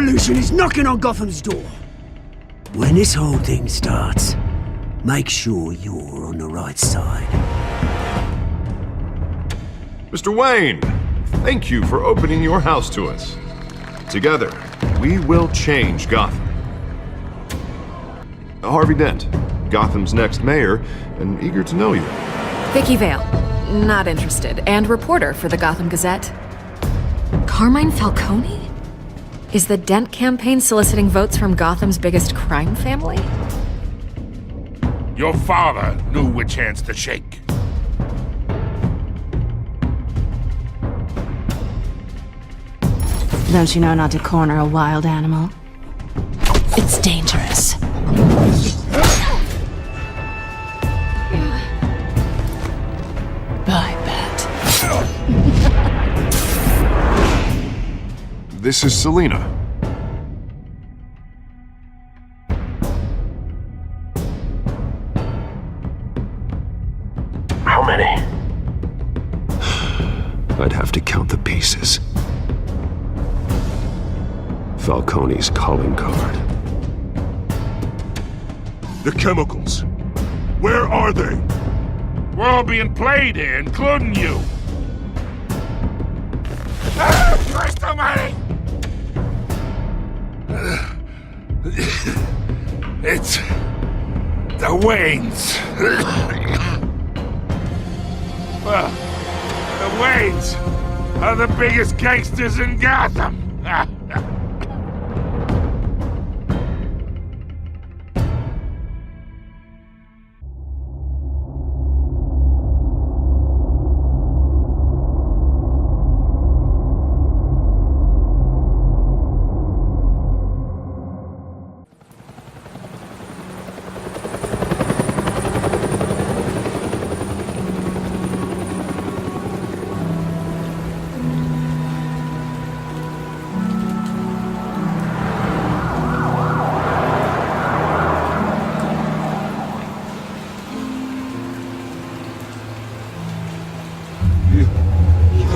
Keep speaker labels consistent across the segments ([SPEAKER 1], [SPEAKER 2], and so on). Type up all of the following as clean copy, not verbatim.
[SPEAKER 1] revolution is knocking on Gotham's door. When this whole thing starts, make sure you're on the right side.
[SPEAKER 2] Mr. Wayne, thank you for opening your house to us. Together, we will change Gotham. Harvey Dent, Gotham's next mayor, and eager to know you.
[SPEAKER 3] Vicky Vale, not interested, and reporter for the Gotham Gazette. Carmine Falcone? Is the Dent campaign soliciting votes from Gotham's biggest crime family?
[SPEAKER 4] Your father knew which hands to shake.
[SPEAKER 5] Don't you know not to corner a wild animal? It's dangerous. I bet.
[SPEAKER 2] This is Selina.
[SPEAKER 6] How many?
[SPEAKER 7] I'd have to count the pieces. Falcone's calling card.
[SPEAKER 4] The chemicals. Where are they? We're all being played here, including you. Christ almighty! It's the Waynes. Well, the Waynes are the biggest gangsters in Gotham.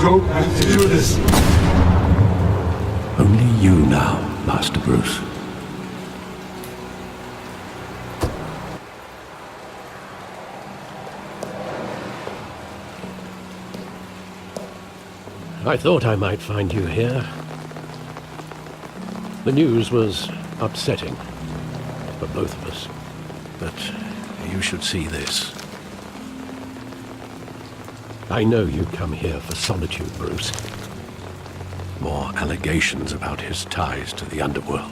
[SPEAKER 7] Don't have to do this. Only you now, Master Bruce.
[SPEAKER 8] I thought I might find you here. The news was upsetting for both of us, but you should see this. I know you come here for solitude, Bruce. More allegations about his ties to the underworld.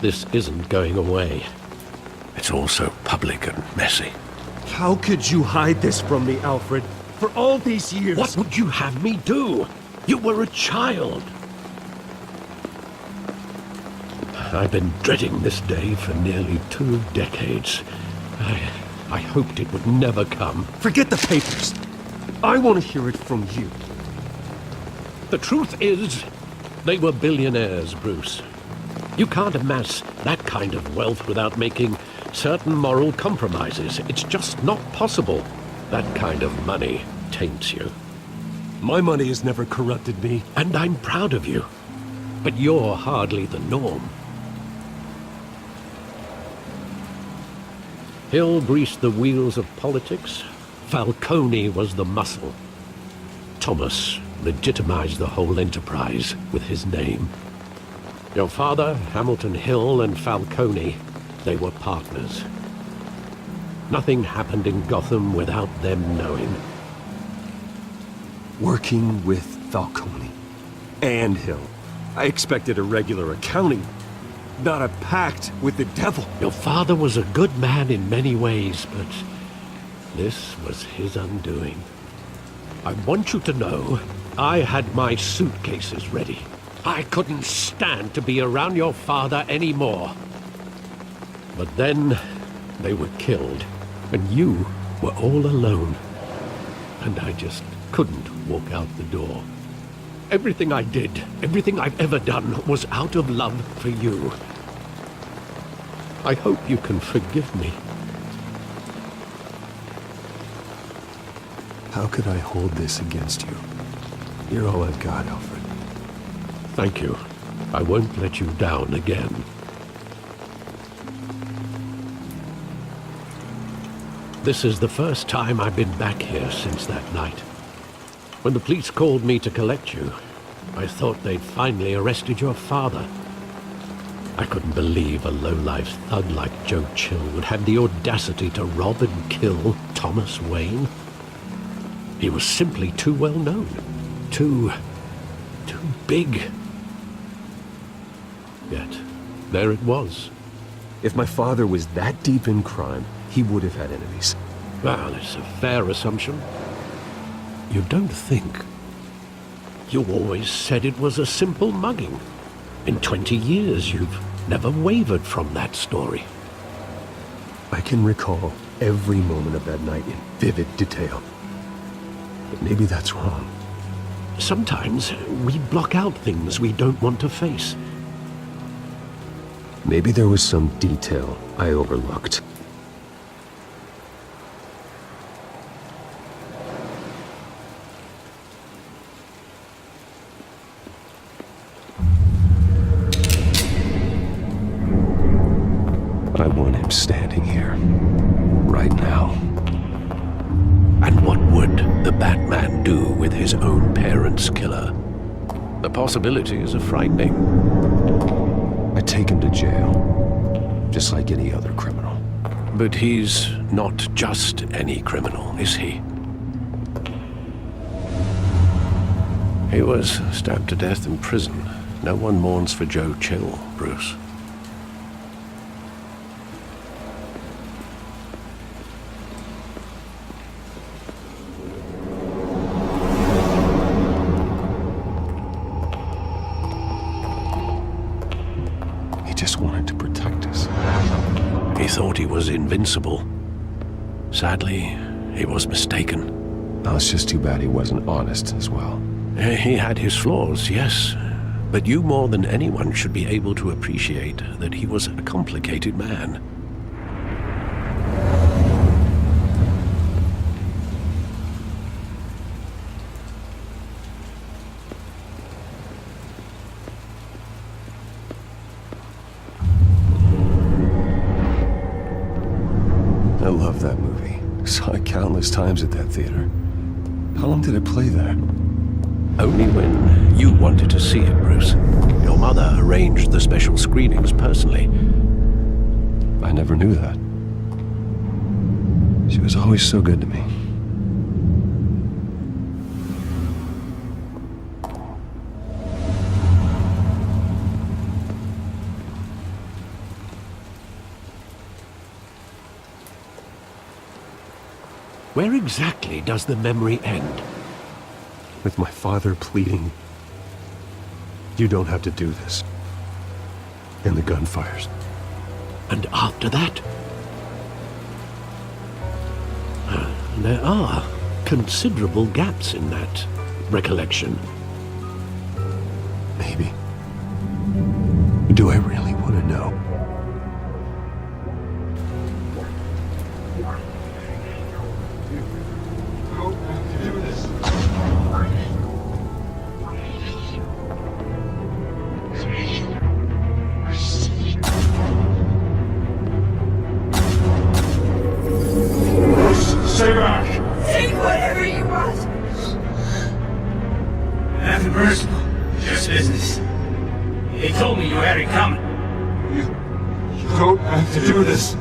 [SPEAKER 8] This isn't going away. It's all so public and messy.
[SPEAKER 9] How could you hide this from me, Alfred? For all these years...
[SPEAKER 8] What would you have me do? You were a child. I've been dreading this day for nearly 2 decades. I hoped it would never come.
[SPEAKER 9] Forget the papers. I want to hear it from you.
[SPEAKER 8] The truth is, they were billionaires, Bruce. You can't amass that kind of wealth without making certain moral compromises. It's just not possible. That kind of money taints you.
[SPEAKER 9] My money has never corrupted me.
[SPEAKER 8] And I'm proud of you. But you're hardly the norm. Hill greased the wheels of politics. Falcone was the muscle. Thomas legitimized the whole enterprise with his name. Your father, Hamilton Hill, and Falcone, they were partners. Nothing happened in Gotham without them knowing.
[SPEAKER 9] Working with Falcone and Hill. I expected a regular accounting, not a pact with the devil.
[SPEAKER 8] Your father was a good man in many ways, but this was his undoing. I want you to know, I had my suitcases ready. I couldn't stand to be around your father anymore. But then, they were killed, and you were all alone. And I just couldn't walk out the door. Everything I did, everything I've ever done, was out of love for you. I hope you can forgive me.
[SPEAKER 9] How could I hold this against you? You're all I've got, Alfred.
[SPEAKER 8] Thank you. I won't let you down again. This is the first time I've been back here since that night. When the police called me to collect you, I thought they'd finally arrested your father. I couldn't believe a low-life thug like Joe Chill would have the audacity to rob and kill Thomas Wayne. He was simply too well known. Too big. Yet, there it was.
[SPEAKER 9] If my father was that deep in crime, he would have had enemies.
[SPEAKER 8] Well, it's a fair assumption. You don't think? You always said it was a simple mugging. In 20 years, you've never wavered from that story.
[SPEAKER 9] I can recall every moment of that night in vivid detail. But maybe that's wrong.
[SPEAKER 8] Sometimes we block out things we don't want to face.
[SPEAKER 9] Maybe there was some detail I overlooked. I want him standing here, right now.
[SPEAKER 8] And what would the Batman do with his own parents' killer? The possibilities are frightening.
[SPEAKER 9] I'd take him to jail, just like any other criminal.
[SPEAKER 8] But he's not just any criminal, is he? He was stabbed to death in prison. No one mourns for Joe Chill, Bruce.
[SPEAKER 9] Just wanted to protect us.
[SPEAKER 8] He thought he was invincible. Sadly, he was mistaken.
[SPEAKER 9] Oh, it's just too bad he wasn't honest as well.
[SPEAKER 8] He had his flaws, yes. But you more than anyone should be able to appreciate that he was a complicated man.
[SPEAKER 9] I love that movie. Saw it countless times at that theater. How long did it play there?
[SPEAKER 8] Only when you wanted to see it, Bruce. Your mother arranged the special screenings personally.
[SPEAKER 9] I never knew that. She was always so good to me.
[SPEAKER 8] Where exactly does the memory end?
[SPEAKER 9] With my father pleading, "You don't have to do this." And the gun fires.
[SPEAKER 8] And after that? There are considerable gaps in that recollection.
[SPEAKER 9] Maybe. Do I really want to know?
[SPEAKER 4] Stay back!
[SPEAKER 6] Take whatever you want.
[SPEAKER 10] Nothing personal, just business. He told me you had it coming.
[SPEAKER 4] You don't have to do this.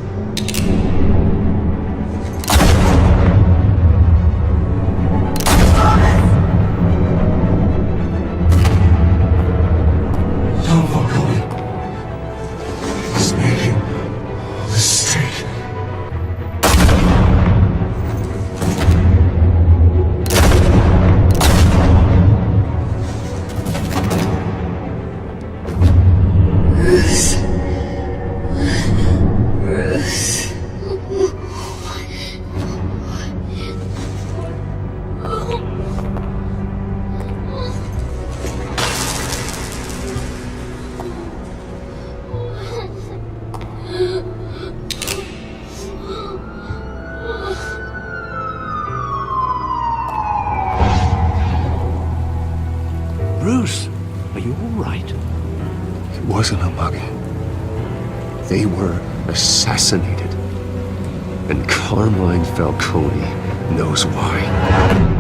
[SPEAKER 6] Don't walk away. He's making a mistake. Bruce.
[SPEAKER 8] Bruce, are you all right?
[SPEAKER 7] They were assassinated. And Carmine Falcone knows why.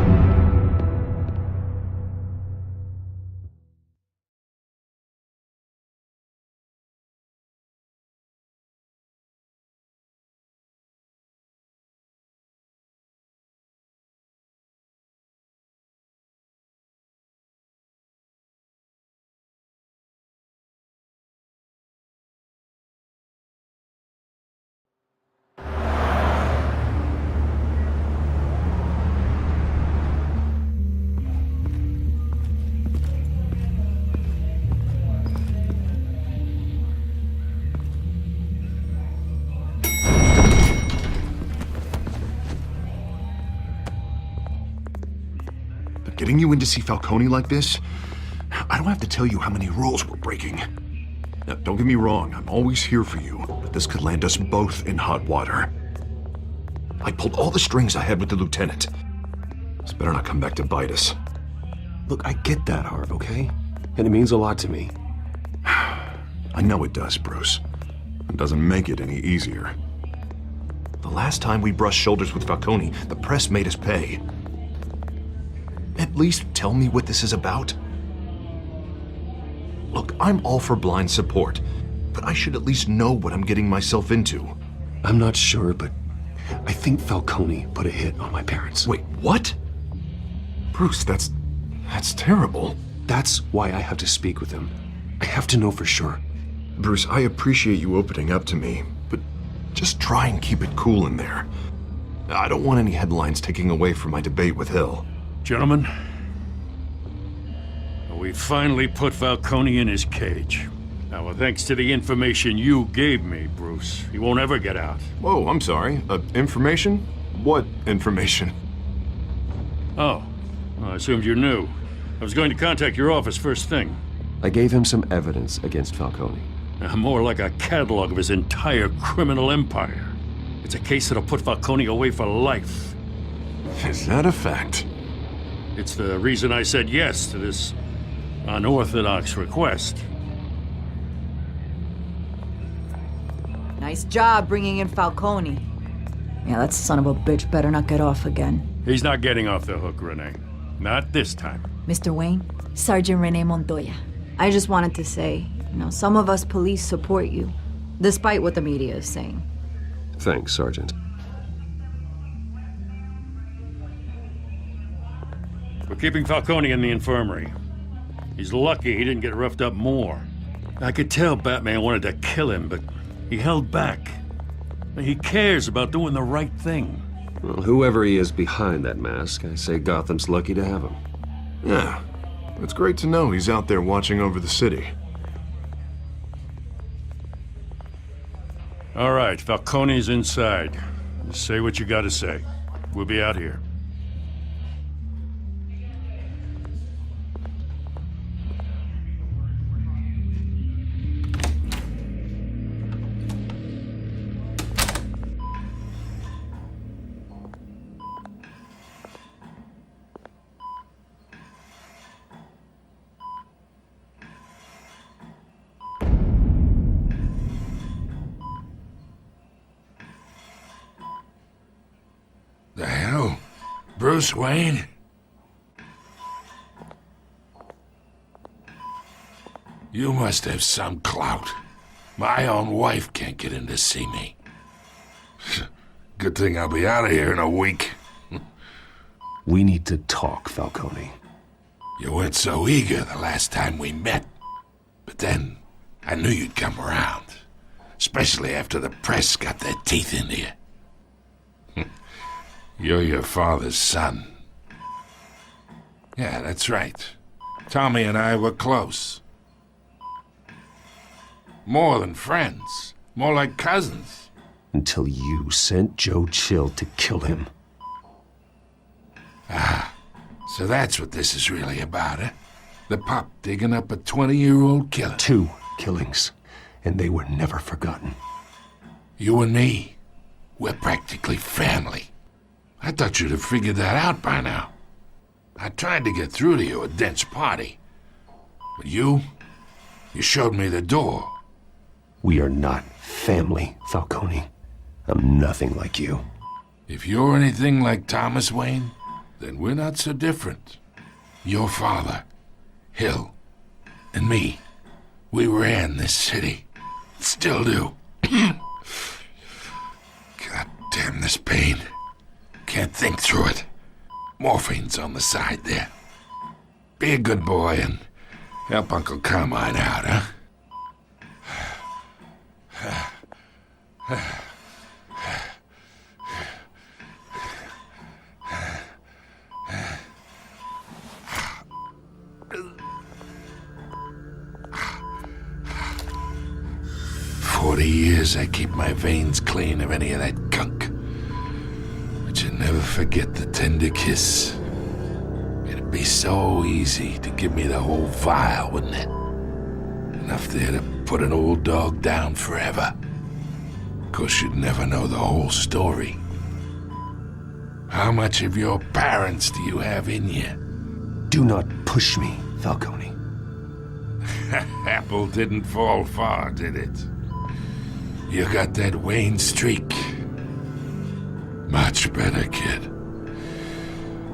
[SPEAKER 2] Getting you in to see Falcone like this? I don't have to tell you how many rules we're breaking. Now, don't get me wrong, I'm always here for you, but this could land us both in hot water. I pulled all the strings I had with the lieutenant. This better not come back to bite us.
[SPEAKER 7] Look, I get that, Harv, okay? And it means a lot to me.
[SPEAKER 2] I know it does, Bruce. It doesn't make it any easier. The last time we brushed shoulders with Falcone, the press made us pay. At least tell me what this is about. Look, I'm all for blind support, but I should at least know what I'm getting myself into.
[SPEAKER 7] I'm not sure, but I think Falcone put a hit on my parents.
[SPEAKER 2] Wait, what? Bruce, that's terrible.
[SPEAKER 7] That's why I have to speak with him. I have to know for sure.
[SPEAKER 2] Bruce, I appreciate you opening up to me, but just try and keep it cool in there. I don't want any headlines taking away from my debate with Hill.
[SPEAKER 4] Gentlemen, we finally put Falcone in his cage. Now, thanks to the information you gave me, Bruce, he won't ever get out.
[SPEAKER 2] Whoa, I'm sorry. Information? What information?
[SPEAKER 4] Oh, well, I assumed you knew. I was going to contact your office first thing.
[SPEAKER 7] I gave him some evidence against Falcone.
[SPEAKER 4] More like a catalog of his entire criminal empire. It's a case that'll put Falcone away for life.
[SPEAKER 2] Is that a fact?
[SPEAKER 4] It's the reason I said yes to this unorthodox request.
[SPEAKER 11] Nice job bringing in Falcone. Yeah, that son of a bitch better not get off again.
[SPEAKER 4] He's not getting off the hook, Renee. Not this time.
[SPEAKER 11] Mr. Wayne, Sergeant Renee Montoya. I just wanted to say, some of us police support you, despite what the media is saying.
[SPEAKER 7] Thanks, Sergeant.
[SPEAKER 4] We're keeping Falcone in the infirmary. He's lucky he didn't get roughed up more. I could tell Batman wanted to kill him, but he held back. He cares about doing the right thing.
[SPEAKER 7] Well, whoever he is behind that mask, I say Gotham's lucky to have him.
[SPEAKER 2] Yeah, it's great to know he's out there watching over the city.
[SPEAKER 4] All right, Falcone's inside. Just say what you gotta say. We'll be out here.
[SPEAKER 12] The hell? Bruce Wayne? You must have some clout. My own wife can't get in to see me. Good thing I'll be out of here in a week.
[SPEAKER 7] We need to talk, Falcone.
[SPEAKER 12] You weren't so eager the last time we met. But then, I knew you'd come around. Especially after the press got their teeth into you. You're your father's son. Yeah, that's right. Tommy and I were close. More than friends. More like cousins.
[SPEAKER 7] Until you sent Joe Chill to kill him.
[SPEAKER 12] Ah, so that's what this is really about, eh? The pup digging up a 20-year-old killer.
[SPEAKER 7] 2 killings, and they were never forgotten.
[SPEAKER 12] You and me, we're practically family. I thought you'd have figured that out by now. I tried to get through to you at Dent's party. But you showed me the door.
[SPEAKER 7] We are not family. family, Falcone. I'm nothing like you.
[SPEAKER 12] If you're anything like Thomas Wayne, then we're not so different. Your father, Hill, and me, we ran this city. Still do. God damn this pain. Can't think through it. Morphine's on the side there. Be a good boy and help Uncle Carmine out, huh? 40 years I keep my veins clean of any of that gunk. But you never forget the tender kiss. It'd be so easy to give me the whole vial, wouldn't it? Enough there to put an old dog down forever. Of course, you'd never know the whole story. How much of your parents do you have in you?
[SPEAKER 7] Do not push me, Falcone.
[SPEAKER 12] Apple didn't fall far, did it? You got that Wayne streak. Much better, kid.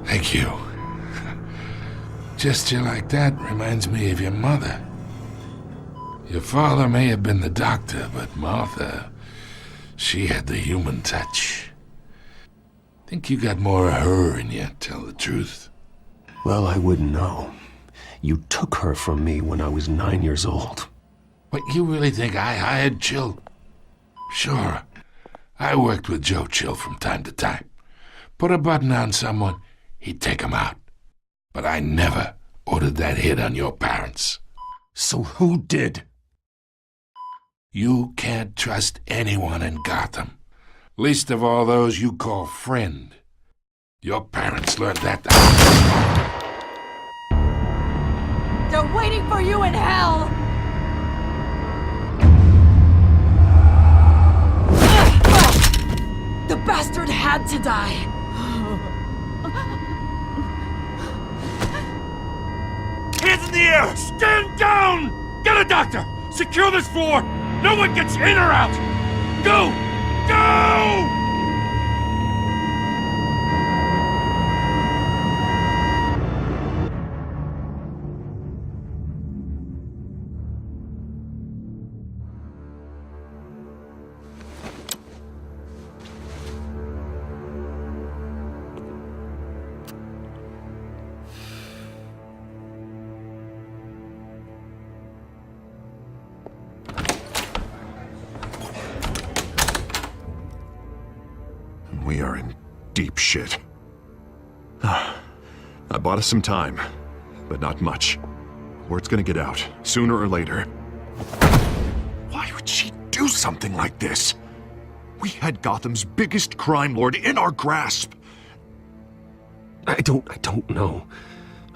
[SPEAKER 12] Thank you. Gesture like that reminds me of your mother. Your father may have been the doctor, but Martha, she had the human touch. Think you got more of her in you, tell the truth.
[SPEAKER 7] Well, I wouldn't know. You took her from me when I was 9 years old.
[SPEAKER 12] What, you really think I hired Chill? Sure. I worked with Joe Chill from time to time. Put a button on someone, he'd take him out. But I never ordered that hit on your parents.
[SPEAKER 7] So who did?
[SPEAKER 12] You can't trust anyone in Gotham. Least of all those you call friend. Your parents learned that.
[SPEAKER 11] They're waiting for you in hell! The bastard had to die!
[SPEAKER 4] Hands in the air! Stand down! Get a doctor! Secure this floor! No one gets in or out! Go! Go!
[SPEAKER 2] We are in deep shit. I bought us some time, but not much. Word's gonna get out, sooner or later. Why would she do something like this? We had Gotham's biggest crime lord in our grasp.
[SPEAKER 9] I don't know.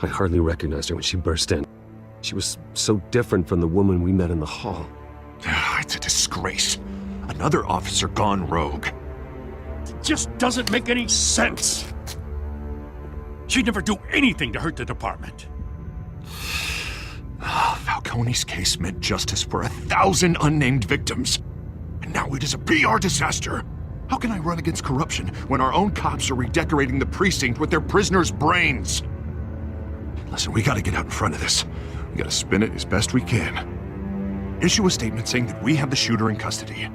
[SPEAKER 9] I hardly recognized her when she burst in. She was so different from the woman we met in the hall.
[SPEAKER 2] It's a disgrace. Another officer gone rogue.
[SPEAKER 4] It just doesn't make any sense. She'd never do anything to hurt the department.
[SPEAKER 2] Falcone's case meant justice for 1,000 unnamed victims. And now it is a PR disaster. How can I run against corruption when our own cops are redecorating the precinct with their prisoners' brains? Listen, we gotta get out in front of this. We gotta spin it as best we can. Issue a statement saying that we have the shooter in custody.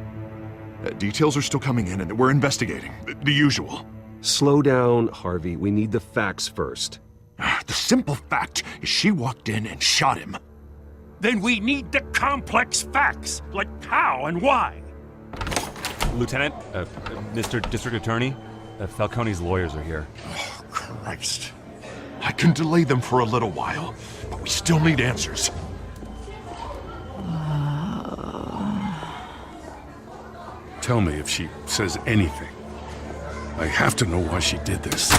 [SPEAKER 2] Details are still coming in and that we're investigating. The usual.
[SPEAKER 9] Slow down, Harvey. We need the facts first.
[SPEAKER 2] The simple fact is she walked in and shot him.
[SPEAKER 4] Then we need the complex facts, like how and why.
[SPEAKER 13] Lieutenant, Mr. District Attorney, Falcone's lawyers are here.
[SPEAKER 2] Oh, Christ. I can delay them for a little while, but we still need answers.
[SPEAKER 4] Tell me if she says anything. I have to know why she did this.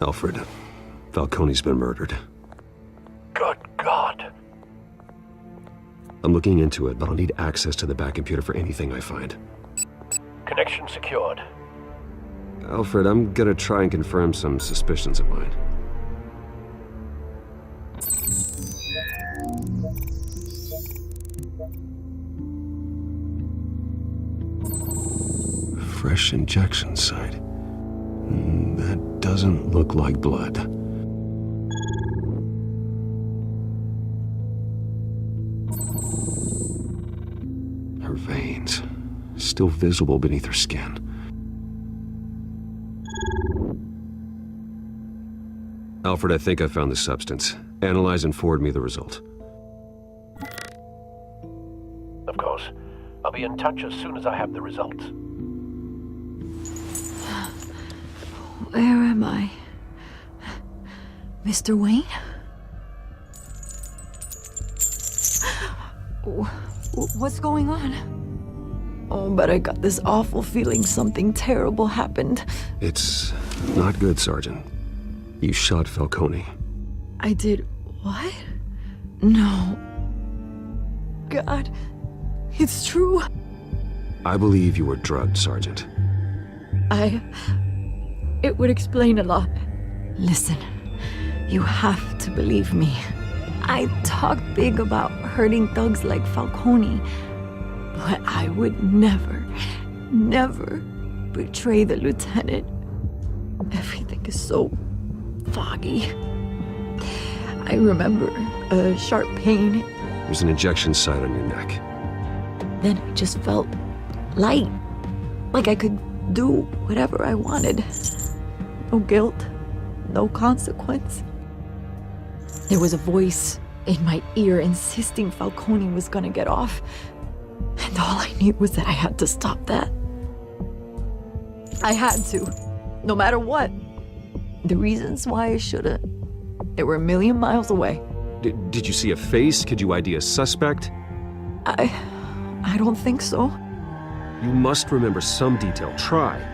[SPEAKER 9] Alfred, Falcone's been murdered.
[SPEAKER 14] Good God.
[SPEAKER 9] I'm looking into it, but I'll need access to the back computer for anything I find.
[SPEAKER 14] Connection secured.
[SPEAKER 9] Alfred, I'm gonna try and confirm some suspicions of mine.
[SPEAKER 7] Fresh injection site. That doesn't look like blood. Her veins, still visible beneath her skin. Alfred, I think I found the substance. Analyze and forward me the result.
[SPEAKER 14] Of course. I'll be in touch as soon as I have the results.
[SPEAKER 11] Where am I? Mr. Wayne? What's going on? Oh, but I got this awful feeling something terrible happened.
[SPEAKER 7] It's not good, Sergeant. You shot Falcone.
[SPEAKER 11] I did what? No. God, it's true.
[SPEAKER 7] I believe you were drugged, Sergeant.
[SPEAKER 11] It would explain a lot. Listen, you have to believe me. I talk big about hurting thugs like Falcone, but I would never betray the lieutenant. Everything is so foggy. I remember a sharp pain.
[SPEAKER 7] There's an injection site on your neck.
[SPEAKER 11] Then I just felt light, like I could do whatever I wanted. No guilt, no consequence. There was a voice in my ear insisting Falcone was gonna get off. And all I knew was that I had to stop that. I had to, no matter what. The reasons why I shouldn't, they were a million miles away.
[SPEAKER 7] Did you see a face? Could you ID a suspect?
[SPEAKER 11] I don't think so.
[SPEAKER 7] You must remember some detail. Try.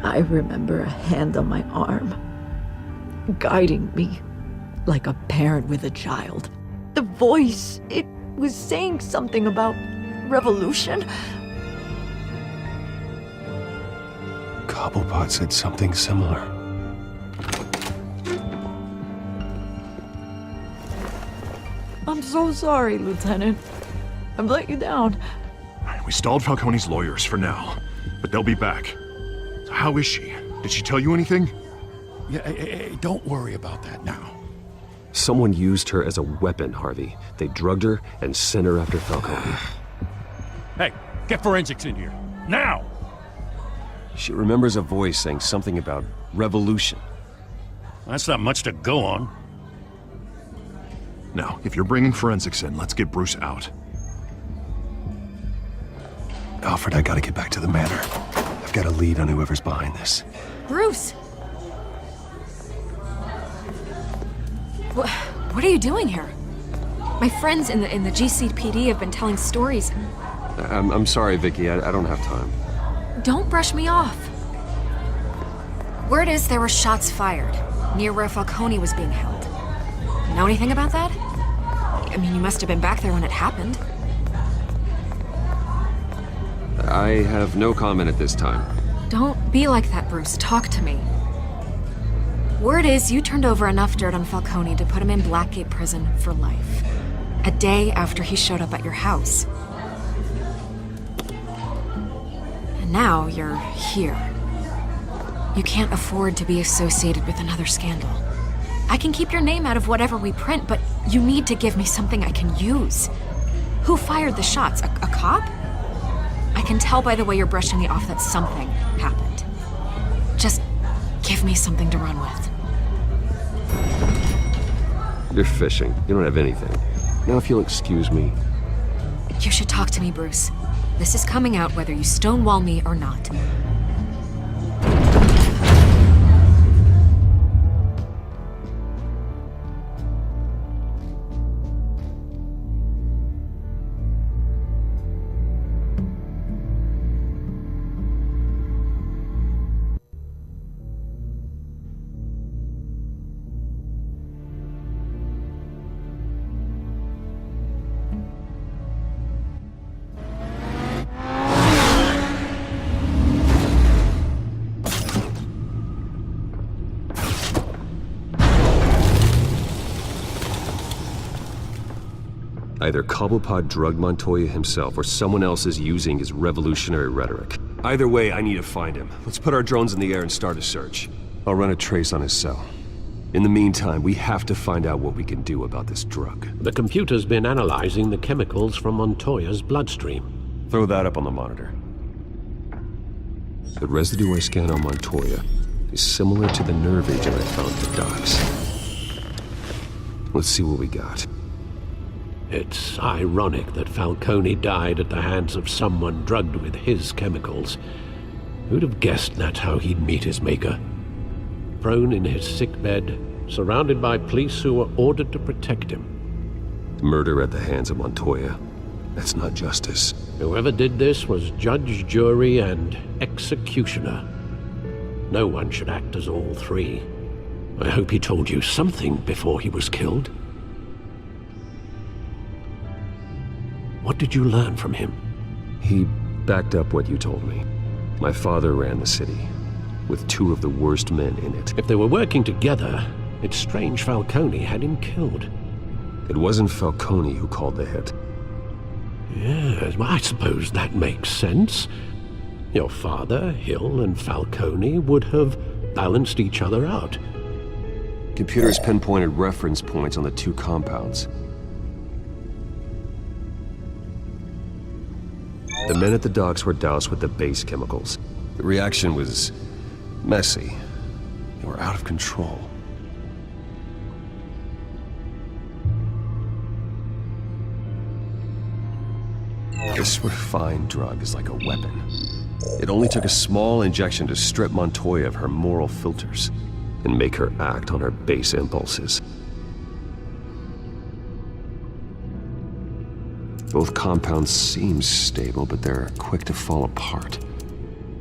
[SPEAKER 11] I remember a hand on my arm, guiding me like a parent with a child. The voice, it was saying something about revolution.
[SPEAKER 7] Cobblepot said something similar.
[SPEAKER 11] I'm so sorry, Lieutenant. I've let you down.
[SPEAKER 2] We stalled Falcone's lawyers for now, but they'll be back. How is she? Did she tell you anything?
[SPEAKER 4] Yeah, hey, don't worry about that now.
[SPEAKER 7] Someone used her as a weapon, Harvey. They drugged her and sent her after Falcone.
[SPEAKER 4] Hey, get forensics in here. Now!
[SPEAKER 7] She remembers a voice saying something about revolution.
[SPEAKER 4] That's not much to go on.
[SPEAKER 2] Now, if you're bringing forensics in, let's get Bruce out.
[SPEAKER 7] Alfred, I gotta get back to the manor. I've got a lead on whoever's behind this.
[SPEAKER 3] Bruce! What are you doing here? My friends in the GCPD have been telling stories.
[SPEAKER 7] I'm sorry, Vicky. I don't have time.
[SPEAKER 3] Don't brush me off. Word is there were shots fired near where Falcone was being held. Know anything about that? I mean, you must have been back there when it happened.
[SPEAKER 7] I have no comment at this time.
[SPEAKER 3] Don't be like that, Bruce. Talk to me. Word is you turned over enough dirt on Falcone to put him in Blackgate Prison for life. A day after he showed up at your house. And now you're here. You can't afford to be associated with another scandal. I can keep your name out of whatever we print, but you need to give me something I can use. Who fired the shots? A cop? I can tell by the way you're brushing me off that something happened. Just give me something to run with.
[SPEAKER 7] You're fishing. You don't have anything. Now, if you'll excuse me.
[SPEAKER 3] You should talk to me, Bruce. This is coming out whether you stonewall me or not.
[SPEAKER 9] Either Cobblepot drugged Montoya himself, or someone else is using his revolutionary rhetoric. Either way, I need to find him. Let's put our drones in the air and start a search. I'll run a trace on his cell. In the meantime, we have to find out what we can do about this drug.
[SPEAKER 8] The computer's been analyzing the chemicals from Montoya's bloodstream.
[SPEAKER 9] Throw that up on the monitor. The residue I scanned on Montoya is similar to the nerve agent I found at the docks. Let's see what we got.
[SPEAKER 8] It's ironic that Falcone died at the hands of someone drugged with his chemicals. Who'd have guessed that's how he'd meet his maker? Prone in his sickbed, surrounded by police who were ordered to protect him.
[SPEAKER 9] Murder at the hands of Montoya. That's not justice.
[SPEAKER 8] Whoever did this was judge, jury, and executioner. No one should act as all three. I hope he told you something before he was killed. What did you learn from him?
[SPEAKER 9] He backed up what you told me. My father ran the city, with two of the worst men in it.
[SPEAKER 8] If they were working together, it's strange Falcone had him killed.
[SPEAKER 9] It wasn't Falcone who called the hit.
[SPEAKER 8] Yes, well, I suppose that makes sense. Your father, Hill, and Falcone would have balanced each other out.
[SPEAKER 9] Computers pinpointed reference points on the two compounds. The men at the docks were doused with the base chemicals. The reaction was messy. They were out of control. This refined drug is like a weapon. It only took a small injection to strip Montoya of her moral filters and make her act on her base impulses. Both compounds seem stable, but they're quick to fall apart.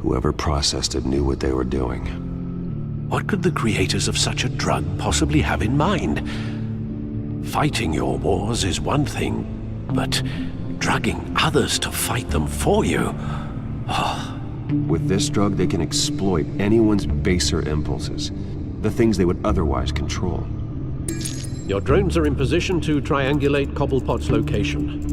[SPEAKER 9] Whoever processed it knew what they were doing.
[SPEAKER 8] What could the creators of such a drug possibly have in mind? Fighting your wars is one thing, but drugging others to fight them for you?
[SPEAKER 9] With this drug, they can exploit anyone's baser impulses, the things they would otherwise control.
[SPEAKER 8] Your drones are in position to triangulate Cobblepot's location.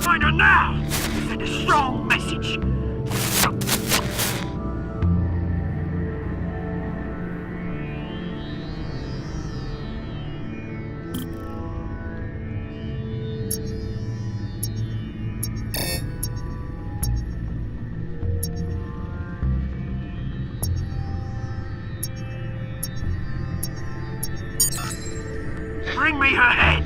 [SPEAKER 1] Find her now! Send a strong message! Bring me her head!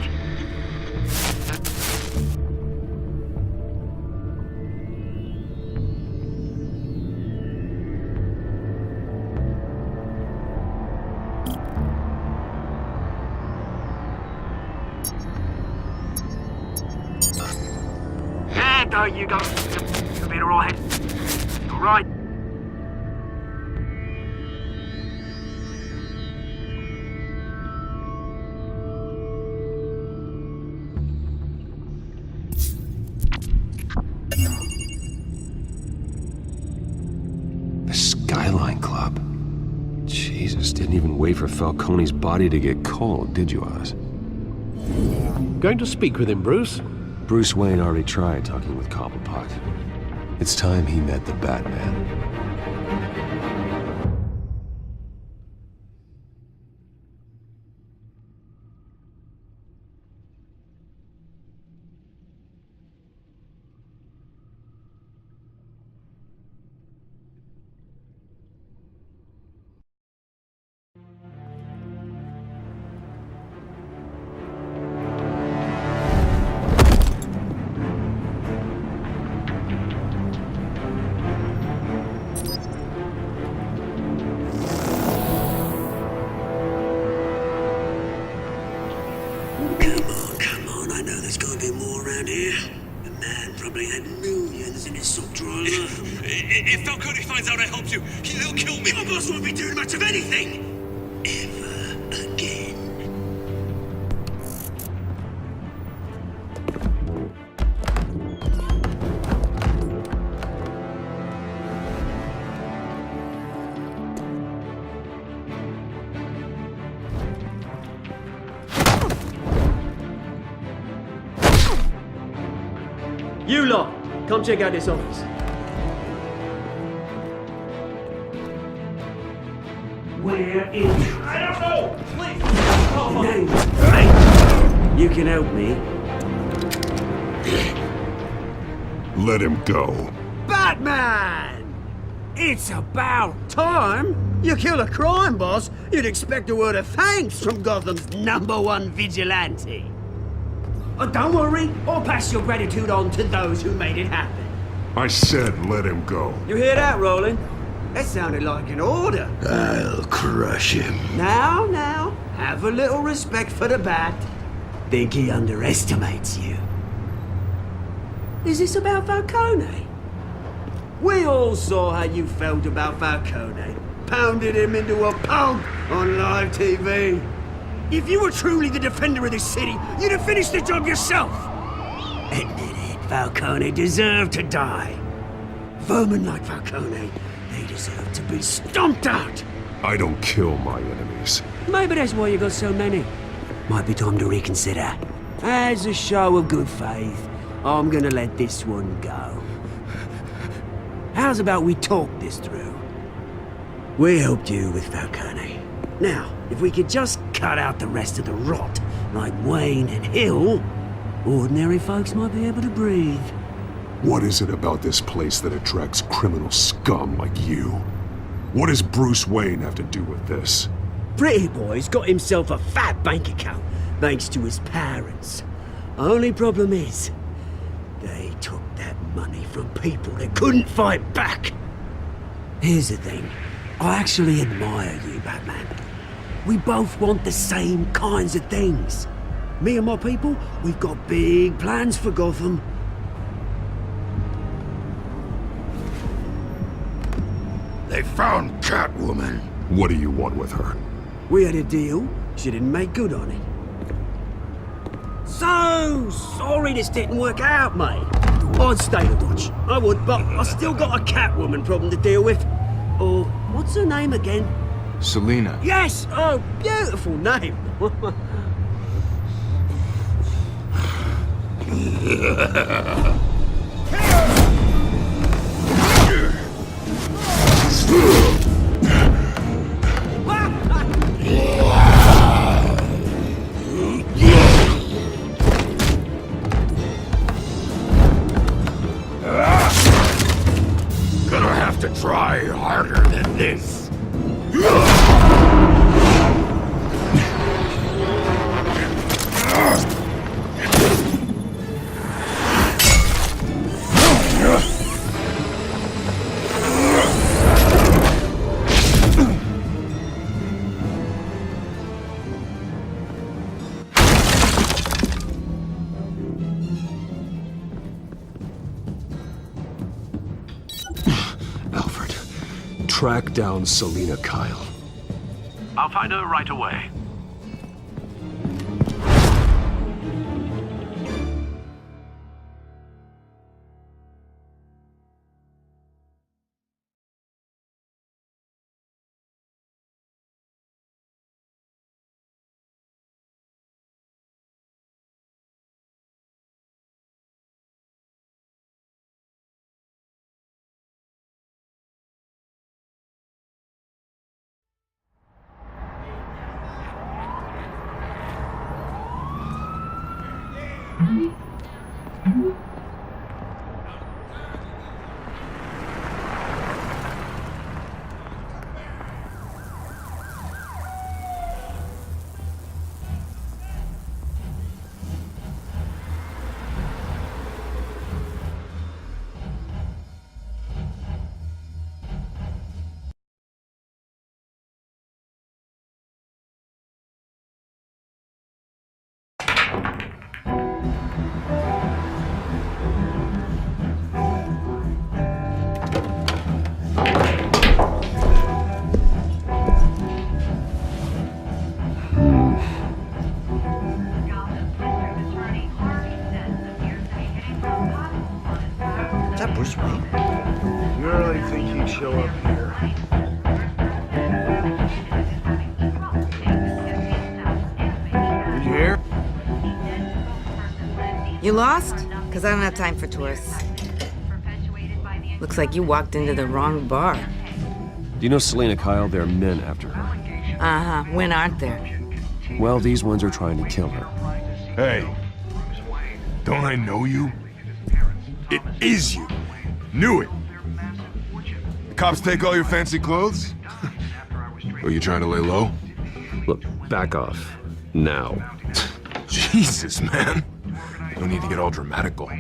[SPEAKER 1] There you go. You'll be alright. Alright.
[SPEAKER 9] The Skyline Club. Jesus, didn't even wait for Falcone's body to get cold, did you, Oz?
[SPEAKER 8] Going to speak with him, Bruce?
[SPEAKER 9] Bruce Wayne already tried talking with Cobblepot. It's time he met the Batman.
[SPEAKER 1] few more around here. The man probably had millions in his sock drawer.
[SPEAKER 15] If Falcone finds out I helped you, he'll kill me.
[SPEAKER 1] Your boss won't be doing much of anything! Ever again.
[SPEAKER 16] You lot, come check out this office.
[SPEAKER 1] Where is...
[SPEAKER 15] I don't know! Please!
[SPEAKER 1] Name's right. You can help me.
[SPEAKER 2] Let him go.
[SPEAKER 1] Batman! It's about time. You kill a crime boss, you'd expect a word of thanks from Gotham's #1 vigilante. Oh, don't worry, I'll pass your gratitude on to those who made it happen.
[SPEAKER 2] I said let him go.
[SPEAKER 1] You hear that, Roland? That sounded like an order.
[SPEAKER 7] I'll crush him.
[SPEAKER 1] Now, have a little respect for the Bat. Think he underestimates you. Is this about Falcone? We all saw how you felt about Falcone. Pounded him into a pulp on live TV. If you were truly the defender of this city, you'd have finished the job yourself. Admit it, Falcone deserved to die. Vermin like Falcone, they deserve to be stomped out.
[SPEAKER 2] I don't kill my enemies.
[SPEAKER 1] Maybe that's why you got so many. Might be time to reconsider. As a show of good faith, I'm gonna let this one go. How's about we talk this through? We helped you with Falcone. Now, if we could just cut out the rest of the rot, like Wayne and Hill, ordinary folks might be able to breathe.
[SPEAKER 2] What is it about this place that attracts criminal scum like you? What does Bruce Wayne have to do with this?
[SPEAKER 1] Pretty Boy's got himself a fat bank account, thanks to his parents. Only problem is, they took that money from people that couldn't fight back. Here's the thing. I actually admire you, Batman. We both want the same kinds of things. Me and my people, we've got big plans for Gotham.
[SPEAKER 12] They found Catwoman.
[SPEAKER 2] What do you want with her?
[SPEAKER 1] We had a deal. She didn't make good on it. So sorry this didn't work out, mate. I'd stay to watch. I would, but I still got a Catwoman problem to deal with. Or, what's her name again?
[SPEAKER 17] Selina.
[SPEAKER 1] Yes! Oh, beautiful name.
[SPEAKER 12] Gonna have to try harder than this.
[SPEAKER 7] Track down Selina Kyle.
[SPEAKER 14] I'll find her right away.
[SPEAKER 17] You lost? Because I don't have time for tourists. Looks like you walked into the wrong bar.
[SPEAKER 9] Do you know Selena Kyle? There are men after her.
[SPEAKER 17] Uh-huh. When aren't there?
[SPEAKER 9] Well, these ones are trying to kill her.
[SPEAKER 18] Hey, don't I know you? It is you. Knew it. The cops take all your fancy clothes? Are you trying to lay low?
[SPEAKER 9] Look, back off. Now.
[SPEAKER 18] Jesus, man. No need to get all dramatical.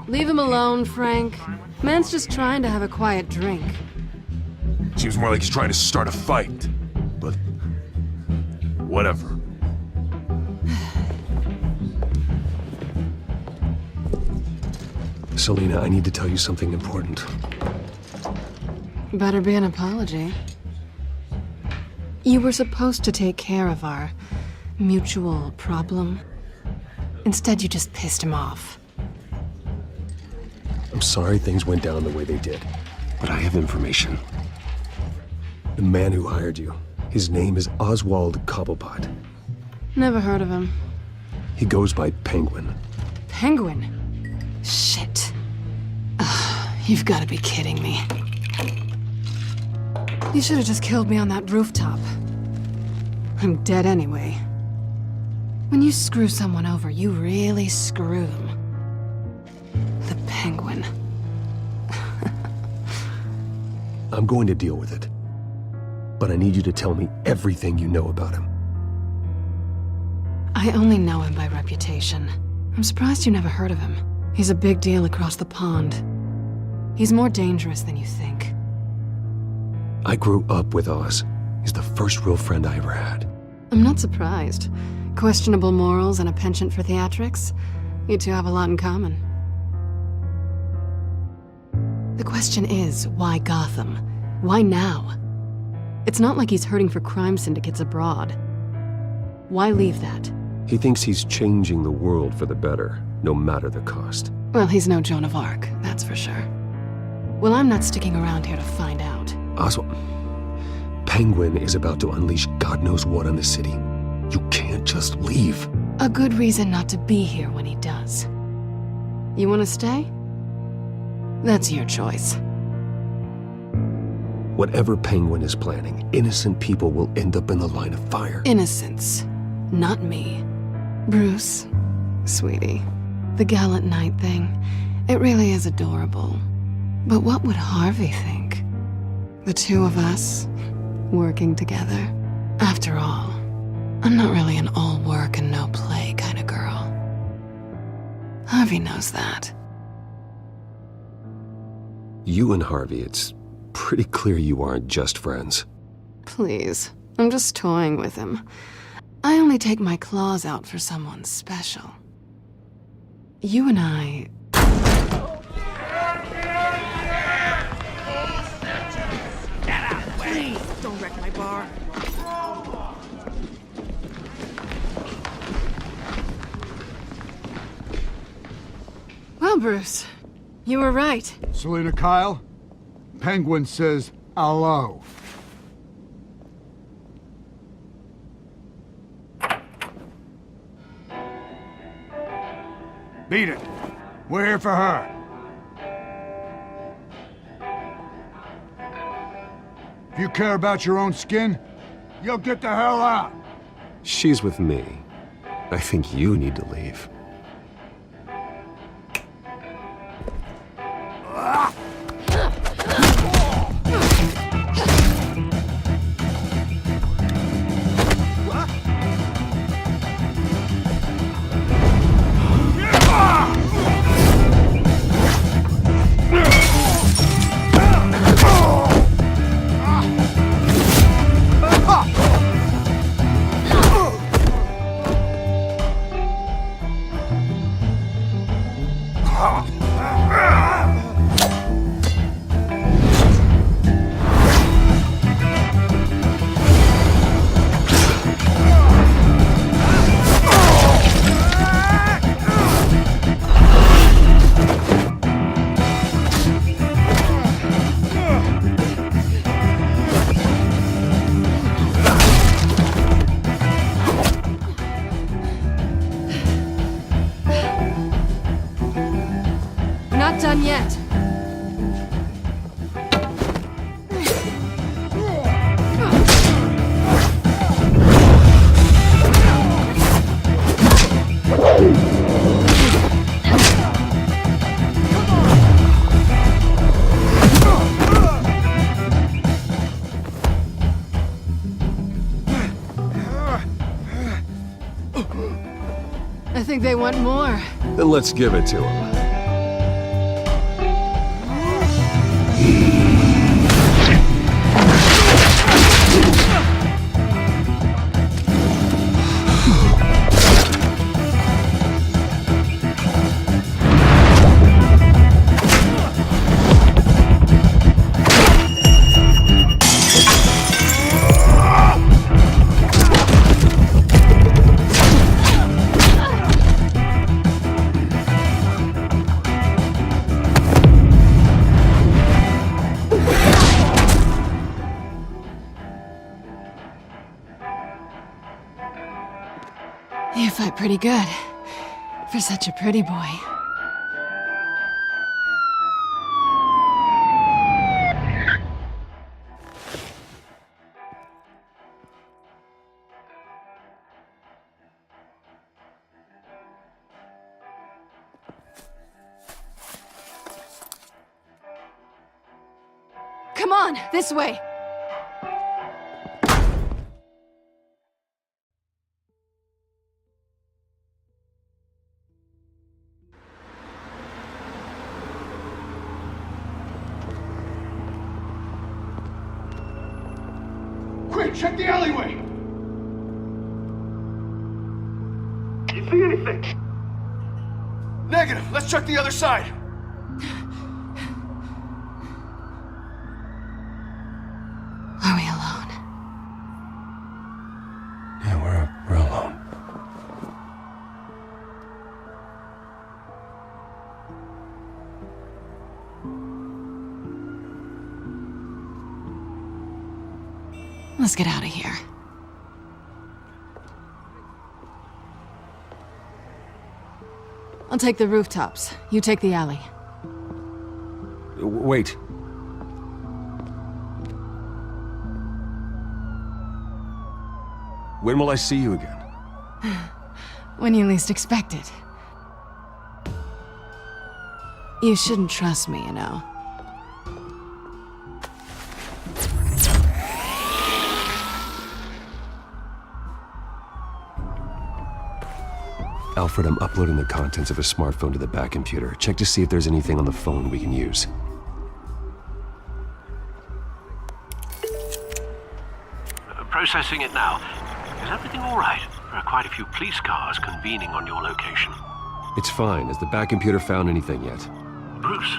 [SPEAKER 5] Leave him alone, Frank. Man's just trying to have a quiet drink.
[SPEAKER 18] Seems more like he's trying to start a fight. But... whatever.
[SPEAKER 9] Selena, I need to tell you something important.
[SPEAKER 5] Better be an apology. You were supposed to take care of our mutual problem. Instead, you just pissed him off.
[SPEAKER 9] I'm sorry things went down the way they did, but I have information. The man who hired you, his name is Oswald Cobblepot.
[SPEAKER 5] Never heard of him.
[SPEAKER 9] He goes by Penguin.
[SPEAKER 5] Penguin? Shit. Ugh, you've got to be kidding me. You should have just killed me on that rooftop. I'm dead anyway. When you screw someone over, you really screw them. The Penguin.
[SPEAKER 9] I'm going to deal with it. But I need you to tell me everything you know about him.
[SPEAKER 5] I only know him by reputation. I'm surprised you never heard of him. He's a big deal across the pond. He's more dangerous than you think.
[SPEAKER 9] I grew up with Oz. He's the first real friend I ever had.
[SPEAKER 5] I'm not surprised. Questionable morals and a penchant for theatrics. You two have a lot in common. The question is, why Gotham? Why now? It's not like he's hurting for crime syndicates abroad. Why leave that?
[SPEAKER 9] He thinks he's changing the world for the better, no matter the cost.
[SPEAKER 5] Well, he's no Joan of Arc, that's for sure. Well, I'm not sticking around here to find out.
[SPEAKER 9] Oswald, Penguin is about to unleash God knows what on the city. You can't just leave.
[SPEAKER 5] A good reason not to be here when he does. You want to stay? That's your choice.
[SPEAKER 9] Whatever Penguin is planning, innocent people will end up in the line of fire.
[SPEAKER 5] Innocence, not me. Bruce, sweetie, the gallant knight thing, it really is adorable. But what would Harvey think? The two of us, working together. After all, I'm not really an all work and no play kind of girl. Harvey knows that.
[SPEAKER 9] You and Harvey, it's pretty clear you aren't just friends.
[SPEAKER 5] Please, I'm just toying with him. I only take my claws out for someone special. You and I...
[SPEAKER 17] Please, don't wreck my bar.
[SPEAKER 5] Well, Bruce, you were right.
[SPEAKER 19] Selena Kyle, Penguin says hello. Beat it. We're here for her. If you care about your own skin, you'll get the hell out.
[SPEAKER 9] She's with me. I think you need to leave.
[SPEAKER 5] think they want more.
[SPEAKER 9] Then let's give it to him.
[SPEAKER 5] You fight pretty good. For such a pretty boy. Come on, this way!
[SPEAKER 19] Quick, check the alleyway!
[SPEAKER 18] You see anything? Negative. Let's check the other side.
[SPEAKER 5] Are we alone?
[SPEAKER 7] Yeah, we're alone.
[SPEAKER 5] Let's get out of here. I'll take the rooftops. You take the alley.
[SPEAKER 9] Wait. When will I see you again?
[SPEAKER 5] When you least expect it. You shouldn't trust me, you know.
[SPEAKER 9] Alfred, I'm uploading the contents of a smartphone to the back computer. Check to see if there's anything on the phone we can use.
[SPEAKER 14] Processing it now. Is everything all right? There are quite a few police cars convening on your location.
[SPEAKER 9] It's fine. Has the back computer found anything yet?
[SPEAKER 14] Bruce,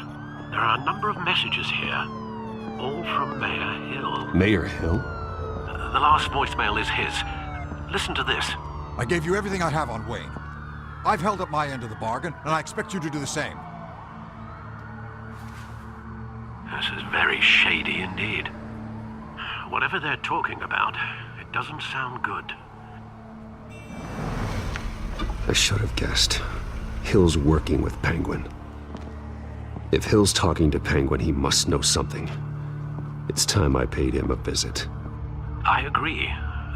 [SPEAKER 14] there are a number of messages here. All from Mayor Hill.
[SPEAKER 9] Mayor Hill?
[SPEAKER 14] The last voicemail is his. Listen to this.
[SPEAKER 20] I gave you everything I have on Wayne. I've held up my end of the bargain, and I expect you to do the same.
[SPEAKER 14] This is very shady indeed. Whatever they're talking about, it doesn't sound good.
[SPEAKER 9] I should have guessed. Hill's working with Penguin. If Hill's talking to Penguin, he must know something. It's time I paid him a visit.
[SPEAKER 14] I agree.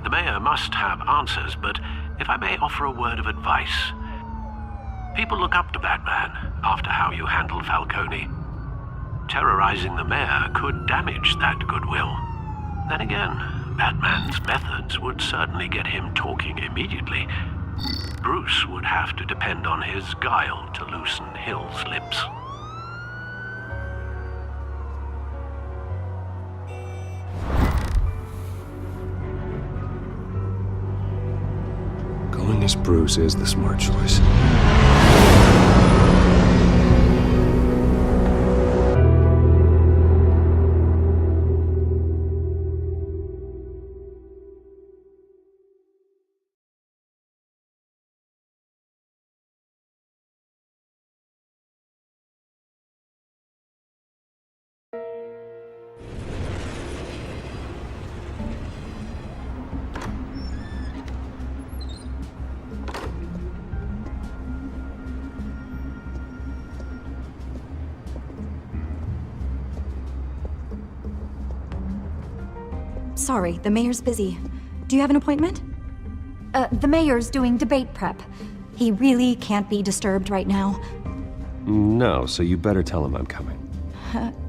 [SPEAKER 14] The mayor must have answers, but if I may offer a word of advice. People look up to Batman after how you handled Falcone. Terrorizing the mayor could damage that goodwill. Then again, Batman's methods would certainly get him talking immediately. Bruce would have to depend on his guile to loosen Hill's lips.
[SPEAKER 9] Going as Bruce is the smart choice.
[SPEAKER 21] Sorry, the mayor's busy. Do you have an appointment? The mayor's doing debate prep. He really can't be disturbed right now.
[SPEAKER 9] No, so you better tell him I'm coming.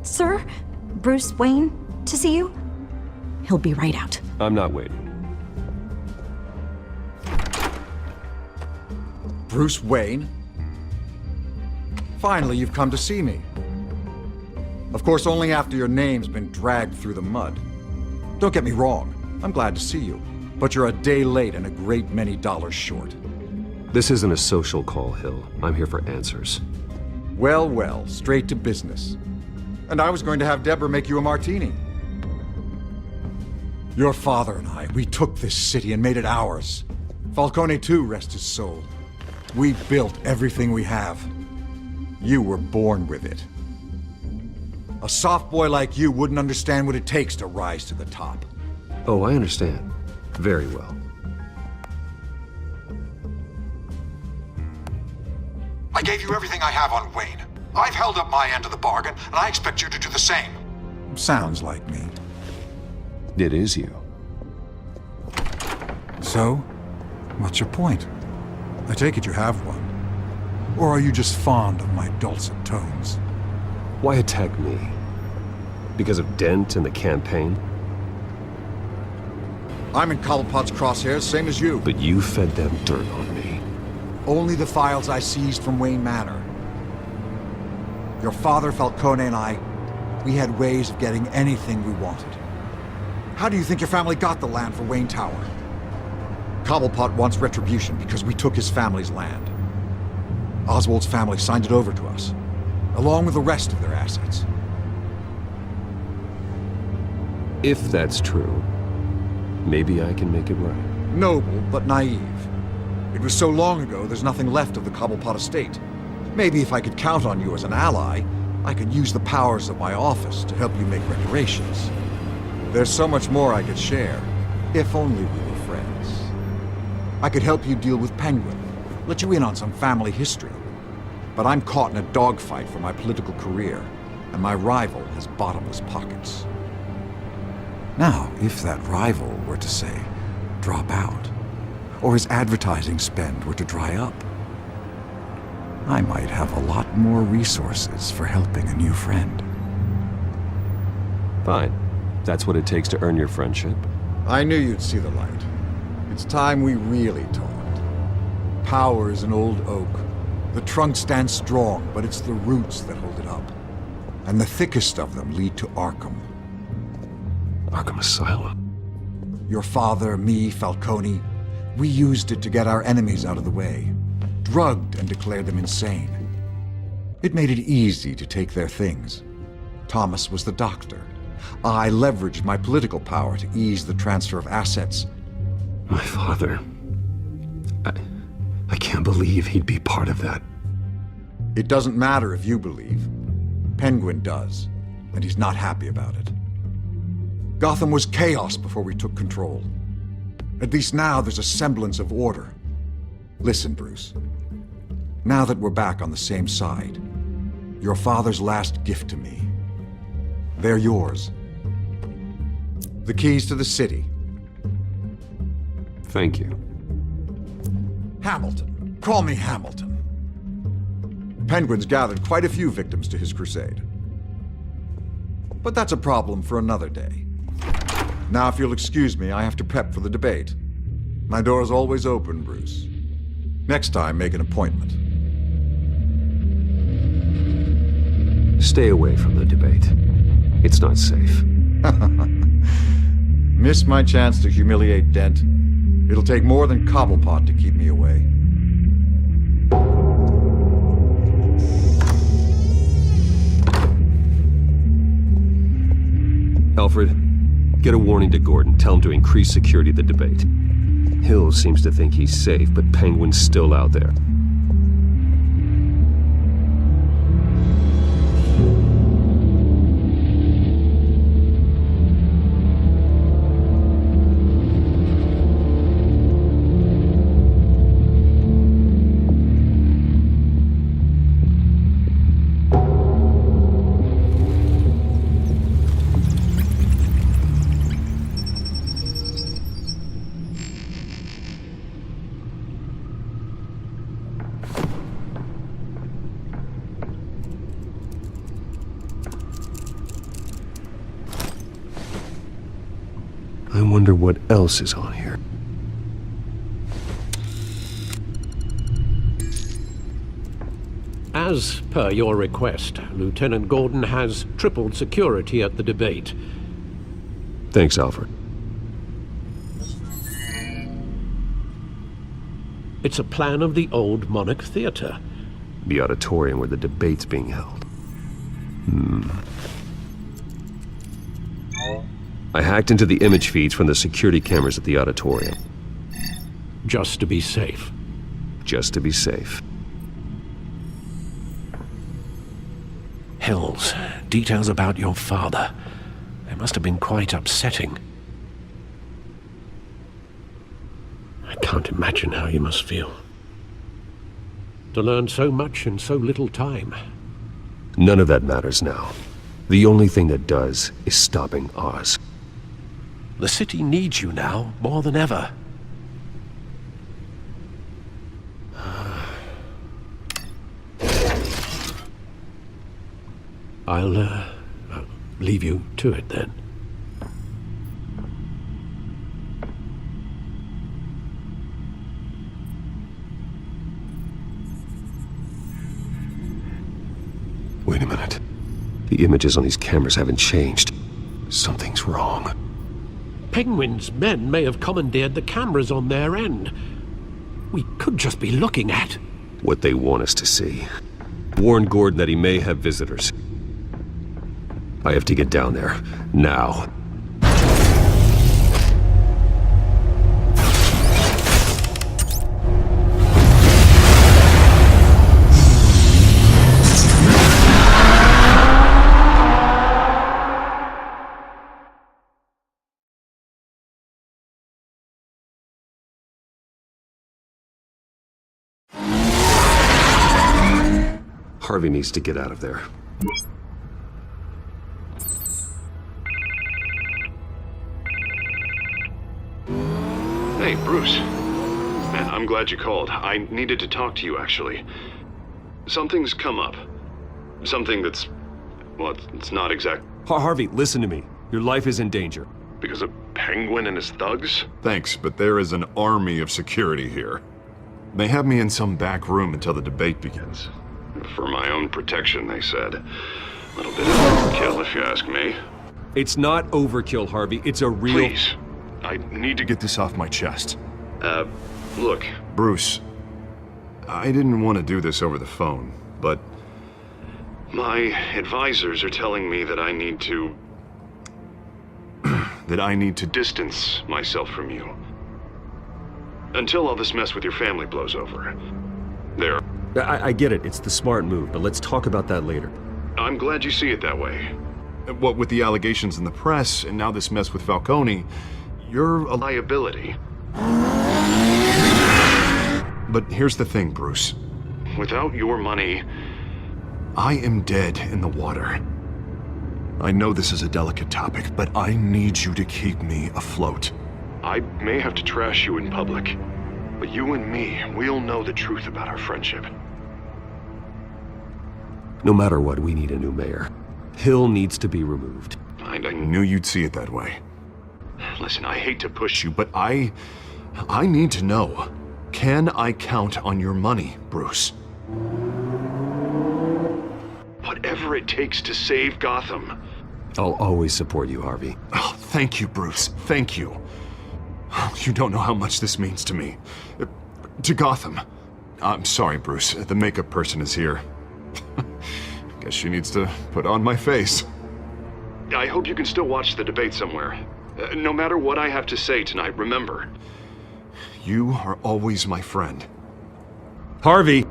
[SPEAKER 21] Sir? Bruce Wayne to see you? He'll be right out.
[SPEAKER 9] I'm not waiting.
[SPEAKER 20] Bruce Wayne? Finally, you've come to see me. Of course, only after your name's been dragged through the mud. Don't get me wrong, I'm glad to see you. But you're a day late and a great many dollars short.
[SPEAKER 9] This isn't a social call, Hill. I'm here for answers.
[SPEAKER 20] Well, well, straight to business. And I was going to have Deborah make you a martini. Your father and I, we took this city and made it ours. Falcone too, rest his soul. We built everything we have. You were born with it. A soft boy like you wouldn't understand what it takes to rise to the top.
[SPEAKER 9] Oh, I understand. Very well.
[SPEAKER 20] I gave you everything I have on Wayne. I've held up my end of the bargain, and I expect you to do the same. Sounds like me.
[SPEAKER 9] It is you.
[SPEAKER 20] So, what's your point? I take it you have one. Or are you just fond of my dulcet tones?
[SPEAKER 9] Why attack me? Because of Dent and the campaign?
[SPEAKER 20] I'm in Cobblepot's crosshairs, same as you.
[SPEAKER 9] But you fed them dirt on me.
[SPEAKER 20] Only the files I seized from Wayne Manor. Your father, Falcone, and I, we had ways of getting anything we wanted. How do you think your family got the land for Wayne Tower? Cobblepot wants retribution because we took his family's land. Oswald's family signed it over to us, along with the rest of their assets.
[SPEAKER 9] If that's true, maybe I can make it right.
[SPEAKER 20] Noble, but naive. It was so long ago, there's nothing left of the Cobblepot estate. Maybe if I could count on you as an ally, I could use the powers of my office to help you make reparations. There's so much more I could share, if only we were friends. I could help you deal with Penguin, let you in on some family history. But I'm caught in a dogfight for my political career, and my rival has bottomless pockets. Now, if that rival were to say, drop out, or his advertising spend were to dry up, I might have a lot more resources for helping a new friend.
[SPEAKER 9] Fine. That's what it takes to earn your friendship.
[SPEAKER 20] I knew you'd see the light. It's time we really talked. Power is an old oak. The trunk stands strong, but it's the roots that hold it up. And the thickest of them lead to Arkham.
[SPEAKER 9] Arkham Asylum?
[SPEAKER 20] Your father, me, Falcone, we used it to get our enemies out of the way. Drugged and declared them insane. It made it easy to take their things. Thomas was the doctor. I leveraged my political power to ease the transfer of assets.
[SPEAKER 9] My father... I can't believe he'd be part of that.
[SPEAKER 20] It doesn't matter if you believe. Penguin does, and he's not happy about it. Gotham was chaos before we took control. At least now there's a semblance of order. Listen, Bruce. Now that we're back on the same side, your father's last gift to me, they're yours. The keys to the city.
[SPEAKER 9] Thank you.
[SPEAKER 20] Hamilton. Call me Hamilton. Penguin's gathered quite a few victims to his crusade. But that's a problem for another day. Now, if you'll excuse me, I have to prep for the debate. My door is always open, Bruce. Next time, make an appointment.
[SPEAKER 9] Stay away from the debate. It's not safe.
[SPEAKER 20] Miss my chance to humiliate Dent. It'll take more than Cobblepot to keep me away.
[SPEAKER 9] Alfred, get a warning to Gordon. Tell him to increase security at the debate. Hill seems to think he's safe, but Penguin's still out there. I wonder what else is on here.
[SPEAKER 8] As per your request, Lieutenant Gordon has tripled security at the debate.
[SPEAKER 9] Thanks, Alfred.
[SPEAKER 8] It's a plan of the old Monarch Theater.
[SPEAKER 9] The auditorium where the debate's being held. I hacked into the image feeds from the security cameras at the auditorium.
[SPEAKER 8] Just to be safe.
[SPEAKER 9] Just to be safe.
[SPEAKER 8] Hills, details about your father. They must have been quite upsetting. I can't imagine how you must feel. To learn so much in so little time.
[SPEAKER 9] None of that matters now. The only thing that does is stopping Oz.
[SPEAKER 8] The city needs you now, more than ever. I'll leave you to it then.
[SPEAKER 9] Wait a minute. The images on these cameras haven't changed. Something's wrong.
[SPEAKER 8] Penguin's men may have commandeered the cameras on their end. We could just be looking at
[SPEAKER 9] What they want us to see. Warn Gordon that he may have visitors. I have to get down there. Now. Harvey needs to get out of there.
[SPEAKER 2] Hey, Bruce. Man, I'm glad you called. I needed to talk to you, actually. Something's come up. Something that's... well, it's not exact...
[SPEAKER 9] Harvey, listen to me. Your life is in danger.
[SPEAKER 2] Because of Penguin and his thugs? Thanks, but there is an army of security here. They have me in some back room until the debate begins. For my own protection, they said. A little bit of overkill, if you ask me.
[SPEAKER 9] It's not overkill, Harvey. It's a real...
[SPEAKER 2] Please. I need to get this off my chest. Look, Bruce. I didn't want to do this over the phone, but... my advisors are telling me that I need to... that I need to distance myself from you. Until all this mess with your family blows over. There.
[SPEAKER 9] I get it. It's the smart move, but let's talk about that later.
[SPEAKER 2] I'm glad you see it that way. What with the allegations in the press, and now this mess with Falcone, you're a liability. But here's the thing, Bruce. Without your money, I am dead in the water. I know this is a delicate topic, but I need you to keep me afloat. I may have to trash you in public, but you and me, we'll know the truth about our friendship.
[SPEAKER 9] No matter what, we need a new mayor. Hill needs to be removed.
[SPEAKER 2] I knew you'd see it that way. Listen, I hate to push you, but I need to know. Can I count on your money, Bruce? Whatever it takes to save Gotham.
[SPEAKER 9] I'll always support you, Harvey.
[SPEAKER 2] Oh, thank you, Bruce. Thank you. You don't know how much this means to me. To Gotham. I'm sorry, Bruce. The makeup person is here. Guess she needs to put on my face. I hope you can still watch the debate somewhere. No matter what I have to say tonight, remember, you are always my friend.
[SPEAKER 9] Harvey!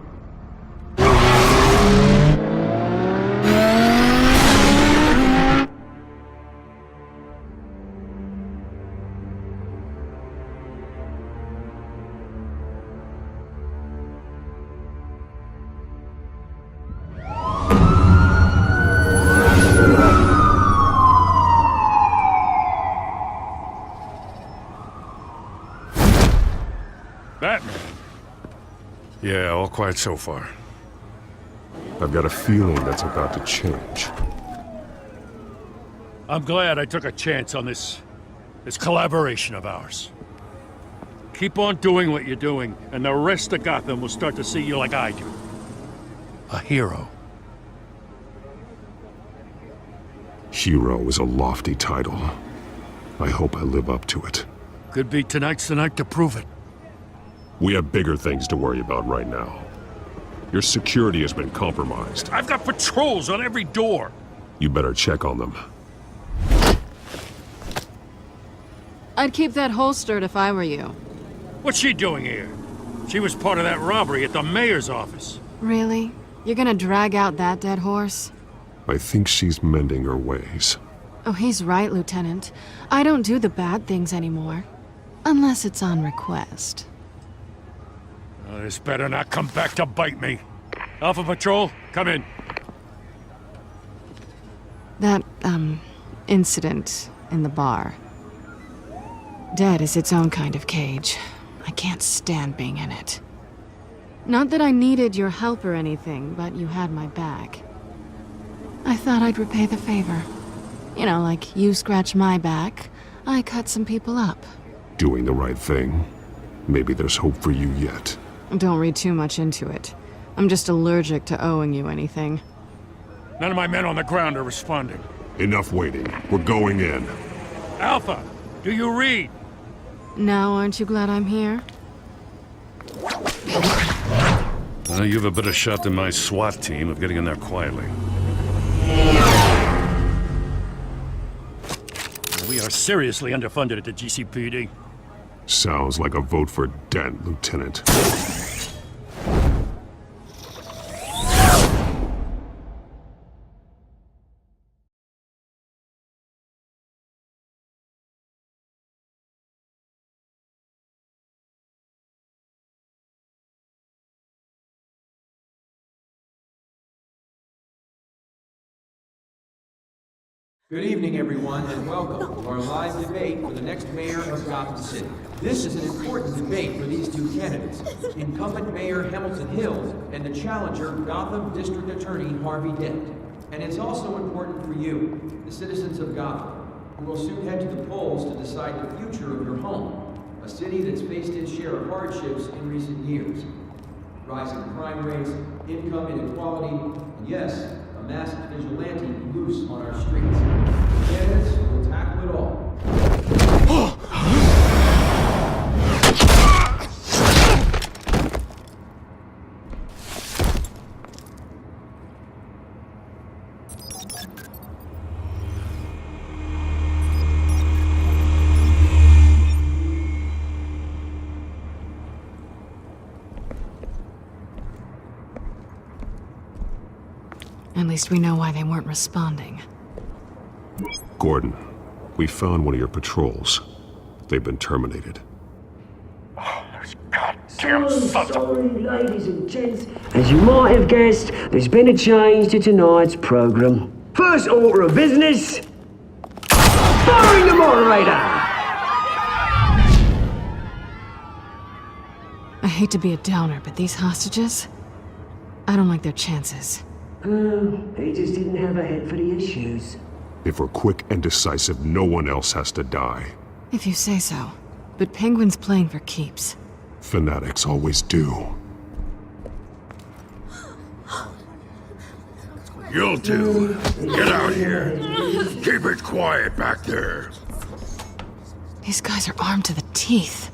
[SPEAKER 4] Batman. Yeah, all quiet so far.
[SPEAKER 2] I've got a feeling that's about to change.
[SPEAKER 4] I'm glad I took a chance on this collaboration of ours. Keep on doing what you're doing, and the rest of Gotham will start to see you like I do. A hero.
[SPEAKER 2] Hero is a lofty title. I hope I live up to it.
[SPEAKER 4] Could be tonight's the night to prove it.
[SPEAKER 2] We have bigger things to worry about right now. Your security has been compromised.
[SPEAKER 4] I've got patrols on every door.
[SPEAKER 2] You better check on them.
[SPEAKER 5] I'd keep that holstered if I were you.
[SPEAKER 4] What's she doing here? She was part of that robbery at the mayor's office.
[SPEAKER 5] Really? You're gonna drag out that dead horse?
[SPEAKER 2] I think she's mending her ways.
[SPEAKER 5] Oh, he's right, Lieutenant. I don't do the bad things anymore. Unless it's on request.
[SPEAKER 4] Oh, this better not come back to bite me. Alpha Patrol, come in.
[SPEAKER 5] That, incident in the bar. Dead is its own kind of cage. I can't stand being in it. Not that I needed your help or anything, but you had my back. I thought I'd repay the favor. You know, like you scratch my back, I cut some people up.
[SPEAKER 2] Doing the right thing. Maybe there's hope for you yet.
[SPEAKER 5] Don't read too much into it. I'm just allergic to owing you anything.
[SPEAKER 4] None of my men on the ground are responding.
[SPEAKER 2] Enough waiting. We're going in.
[SPEAKER 4] Alpha, do you read?
[SPEAKER 5] Now, aren't you glad I'm here?
[SPEAKER 4] Well, you have a better shot than my SWAT team of getting in there quietly. We are seriously underfunded at the GCPD.
[SPEAKER 2] Sounds like a vote for Dent, Lieutenant.
[SPEAKER 10] Good evening, everyone, and welcome to our live debate for the next mayor of Gotham City. This is an important debate for these two candidates, incumbent Mayor Hamilton Hills and the challenger, Gotham District Attorney Harvey Dent. And it's also important for you, the citizens of Gotham, who will soon head to the polls to decide the future of your home, a city that's faced its share of hardships in recent years. Rising crime rates, income inequality, and yes, a masked vigilante loose on our streets. Candidates will tackle it all.
[SPEAKER 5] At least we know why they weren't responding.
[SPEAKER 2] Gordon, we found one of your patrols. They've been terminated.
[SPEAKER 1] Sorry, ladies and gents. As you might have guessed, there's been a change to tonight's program. First order of business, firing the moderator!
[SPEAKER 5] I hate to be a downer, but these hostages? I don't like their chances.
[SPEAKER 1] He just didn't have a head for the issues.
[SPEAKER 2] If we're quick and decisive, no one else has to die.
[SPEAKER 5] If you say so. But Penguin's playing for keeps.
[SPEAKER 2] Fanatics always do.
[SPEAKER 12] You'll do. Get out here. Keep it quiet back there.
[SPEAKER 5] These guys are armed to the teeth.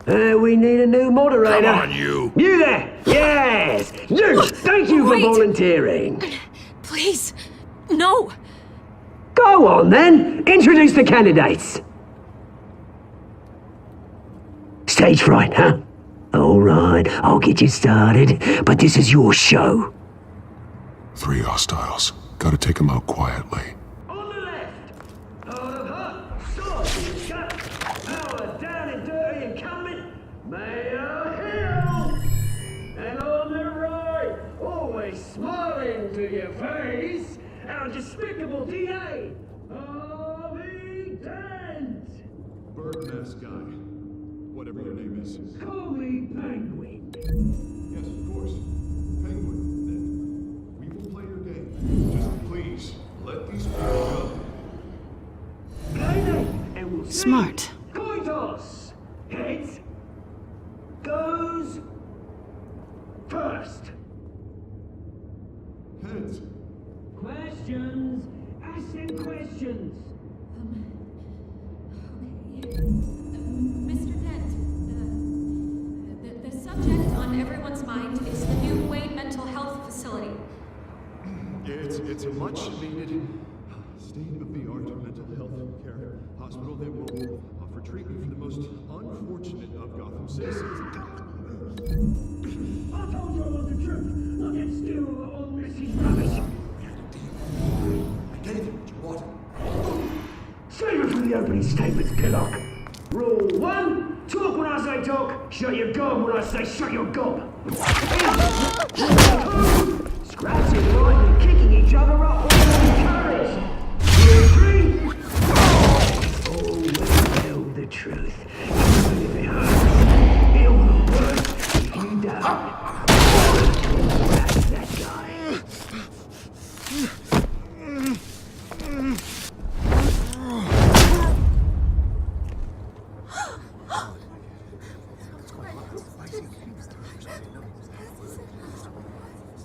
[SPEAKER 1] We need a new moderator.
[SPEAKER 12] Come on, you.
[SPEAKER 1] You there! Yes! You! Thank you for volunteering.
[SPEAKER 3] Please, no!
[SPEAKER 1] Go on then! Introduce the candidates. Stage fright, huh? Alright, I'll get you started, but this is your show.
[SPEAKER 2] 3 hostiles. Gotta take them out quietly.
[SPEAKER 1] On the left, out of hut, stop, shut, power down and dirty incumbent, Mayor Hill! And on the right, always smiling to your face, our despicable DA, Harvey Dent!
[SPEAKER 2] Bird-mask guy. Whatever your name is.
[SPEAKER 1] Call me Penguin.
[SPEAKER 2] Yes, of course. Penguin, then. We will play your game. Just please, let these people go.
[SPEAKER 1] And we'll see.
[SPEAKER 5] Smart.
[SPEAKER 1] Coin toss. Heads goes first.
[SPEAKER 2] much needed state-of-the-art mental health care hospital that will offer treatment for the most unfortunate of Gotham citizens.
[SPEAKER 1] I told you I want the truth. I can steal all Missy's rubbish.
[SPEAKER 20] I gave you what you wanted.
[SPEAKER 1] Save it for the opening statements, Pillock. Rule 1, talk when I say talk, shut your gob when I say shut your gob. Scratching, lying, and kicking each other are all encouraged. You agree? Always tell the truth, even if it hurts. It'll look worse if you don't. That's that guy.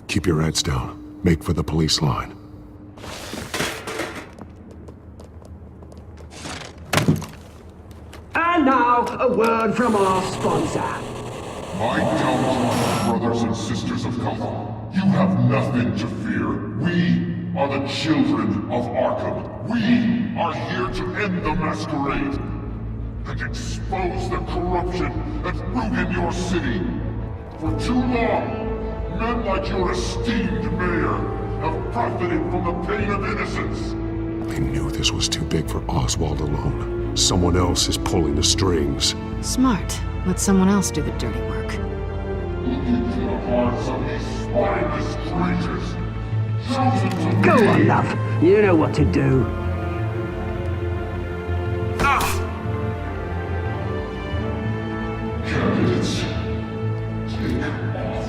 [SPEAKER 2] Keep your heads down. Make for the police line.
[SPEAKER 1] And now, a word from our sponsor.
[SPEAKER 6] My Telltale brothers and sisters of Gotham, you have nothing to fear. We are the children of Arkham. We are here to end the masquerade and expose the corruption that's rooted your city. For too long, men like your esteemed mayor have profited from the pain of innocence.
[SPEAKER 2] They knew this was too big for Oswald alone. Someone else is pulling the strings.
[SPEAKER 5] Smart. Let someone else do the dirty work.
[SPEAKER 6] Look into the hearts of these spineless creatures. Chosen to
[SPEAKER 1] Go
[SPEAKER 6] lead.
[SPEAKER 1] on, love. You know what to do.
[SPEAKER 6] Candidates, take off your masks.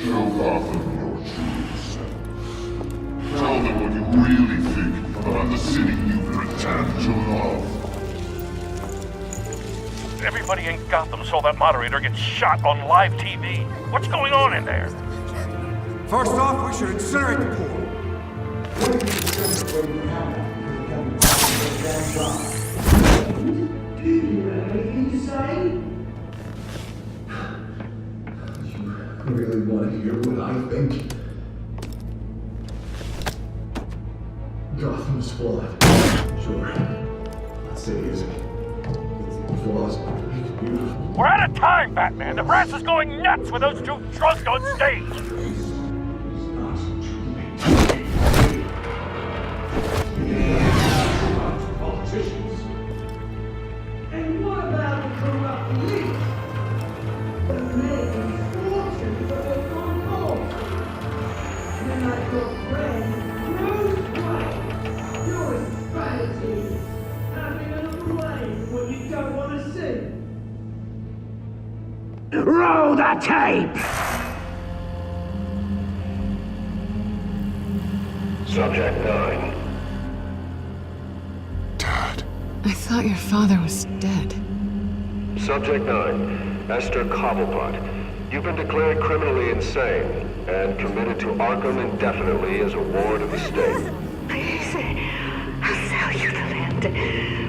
[SPEAKER 6] Show Gotham your true self. Tell them what you really think about the city you pretend to love.
[SPEAKER 22] Everybody in Gotham saw that moderator get shot on live TV. What's going on in there?
[SPEAKER 20] First off, we should incinerate the pool.
[SPEAKER 1] Do you have anything to say?
[SPEAKER 2] I really want to hear what I think. Gotham's flawed. Sure. That city isn't. Its flaws make it beautiful.
[SPEAKER 22] We're out of time, Batman. The brass is going nuts with those two drunks on stage.
[SPEAKER 1] Politicians. And what about the corrupt elite? The making fortune for their concourse. Then I've got friend, Bruce Wayne. You're a strategy. Having a little way what you don't want to see. Roll the tape!
[SPEAKER 23] Subject 9.
[SPEAKER 5] I thought your father was dead.
[SPEAKER 23] Subject 9, Esther Cobblepot. You've been declared criminally insane and committed to Arkham indefinitely as a ward of the state.
[SPEAKER 24] Please, I'll sell you the land.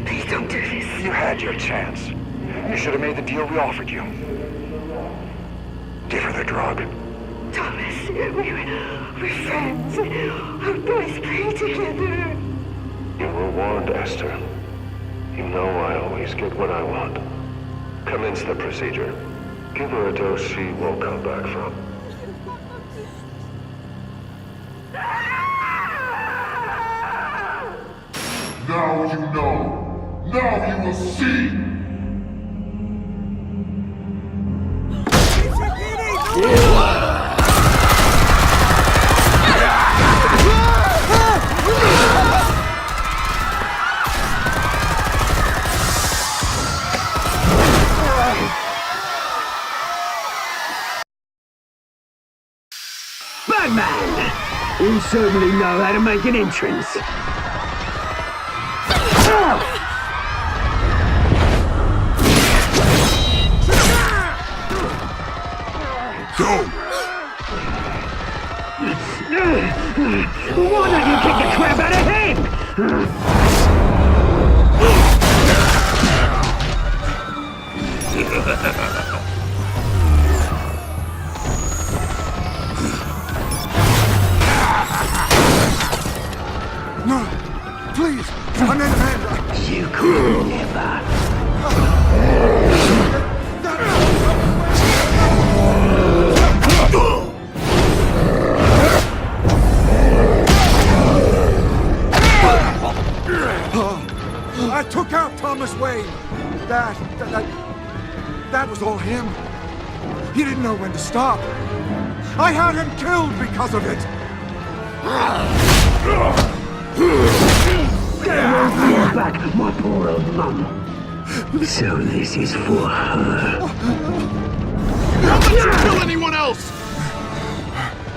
[SPEAKER 24] Please don't do this.
[SPEAKER 23] You had your chance. You should have made the deal we offered you. Give her the drug.
[SPEAKER 24] Thomas, we're friends. Our boys play together.
[SPEAKER 23] You were warned, Esther. You know I always get what I want. Commence the procedure. Give her a dose she won't come back from.
[SPEAKER 6] Now you know. Now you will see.
[SPEAKER 1] Batman! You certainly know how to make an entrance.
[SPEAKER 2] Go!
[SPEAKER 1] Why don't you kick the crap out of him?
[SPEAKER 19] No, please, I'm in hand.
[SPEAKER 1] You could never.
[SPEAKER 19] I took out Thomas Wayne. That was all him. He didn't know when to stop. I had him killed because of it.
[SPEAKER 1] They won't get back my poor old mum. So this is for her.
[SPEAKER 18] Don't let you kill anyone else!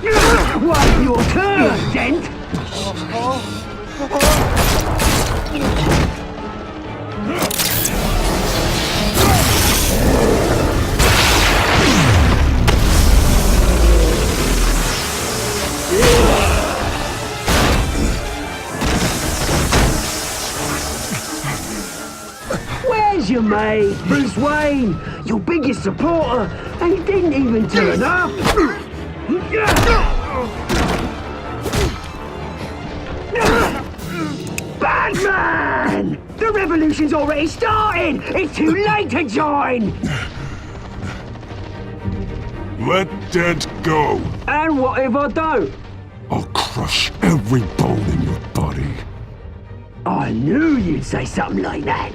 [SPEAKER 1] Well, your turn, Dent. Where's your mate, Bruce Wayne? Your biggest supporter, and he didn't even turn up. Batman! The revolution's already started! It's too late to join!
[SPEAKER 18] Let Dent go.
[SPEAKER 1] And what if I don't?
[SPEAKER 18] I'll crush every bone in your body.
[SPEAKER 1] I knew you'd say something like that.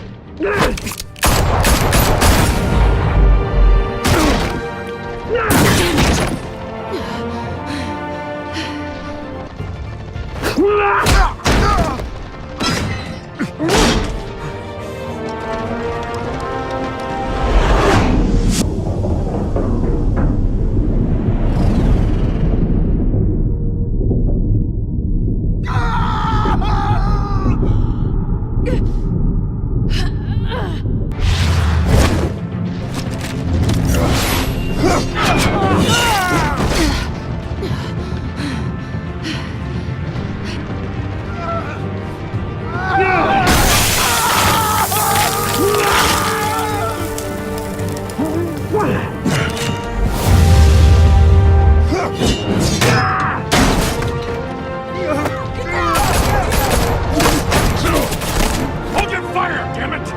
[SPEAKER 22] Hold your fire, damn it!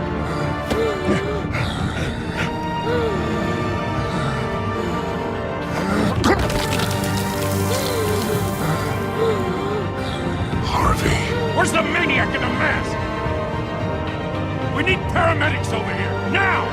[SPEAKER 18] Harvey.
[SPEAKER 22] Where's the maniac in the mask? We need paramedics over here, now!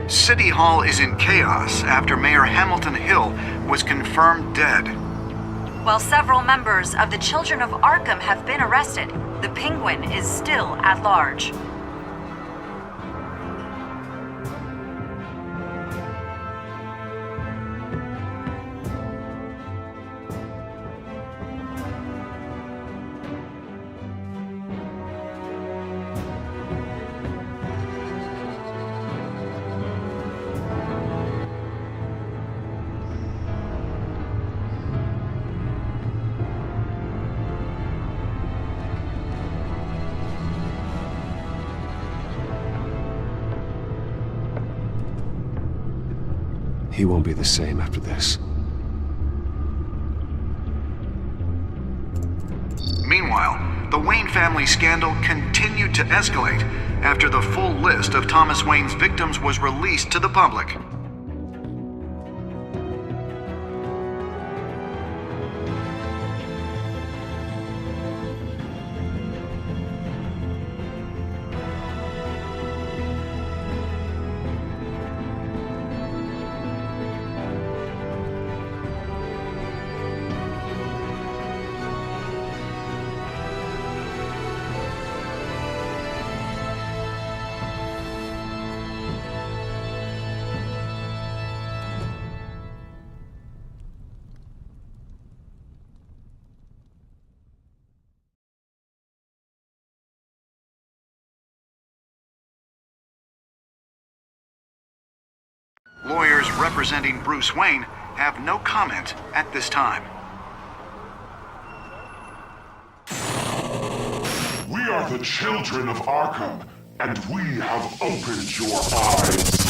[SPEAKER 11] City Hall is in chaos after Mayor Hamilton Hill was confirmed dead.
[SPEAKER 13] While several members of the Children of Arkham have been arrested, the Penguin is still at large.
[SPEAKER 9] He won't be the same after this.
[SPEAKER 11] Meanwhile, the Wayne family scandal continued to escalate after the full list of Thomas Wayne's victims was released to the public. lawyers representing Bruce Wayne have no comment at this time.
[SPEAKER 6] We are the children of Arkham, and we have opened your eyes.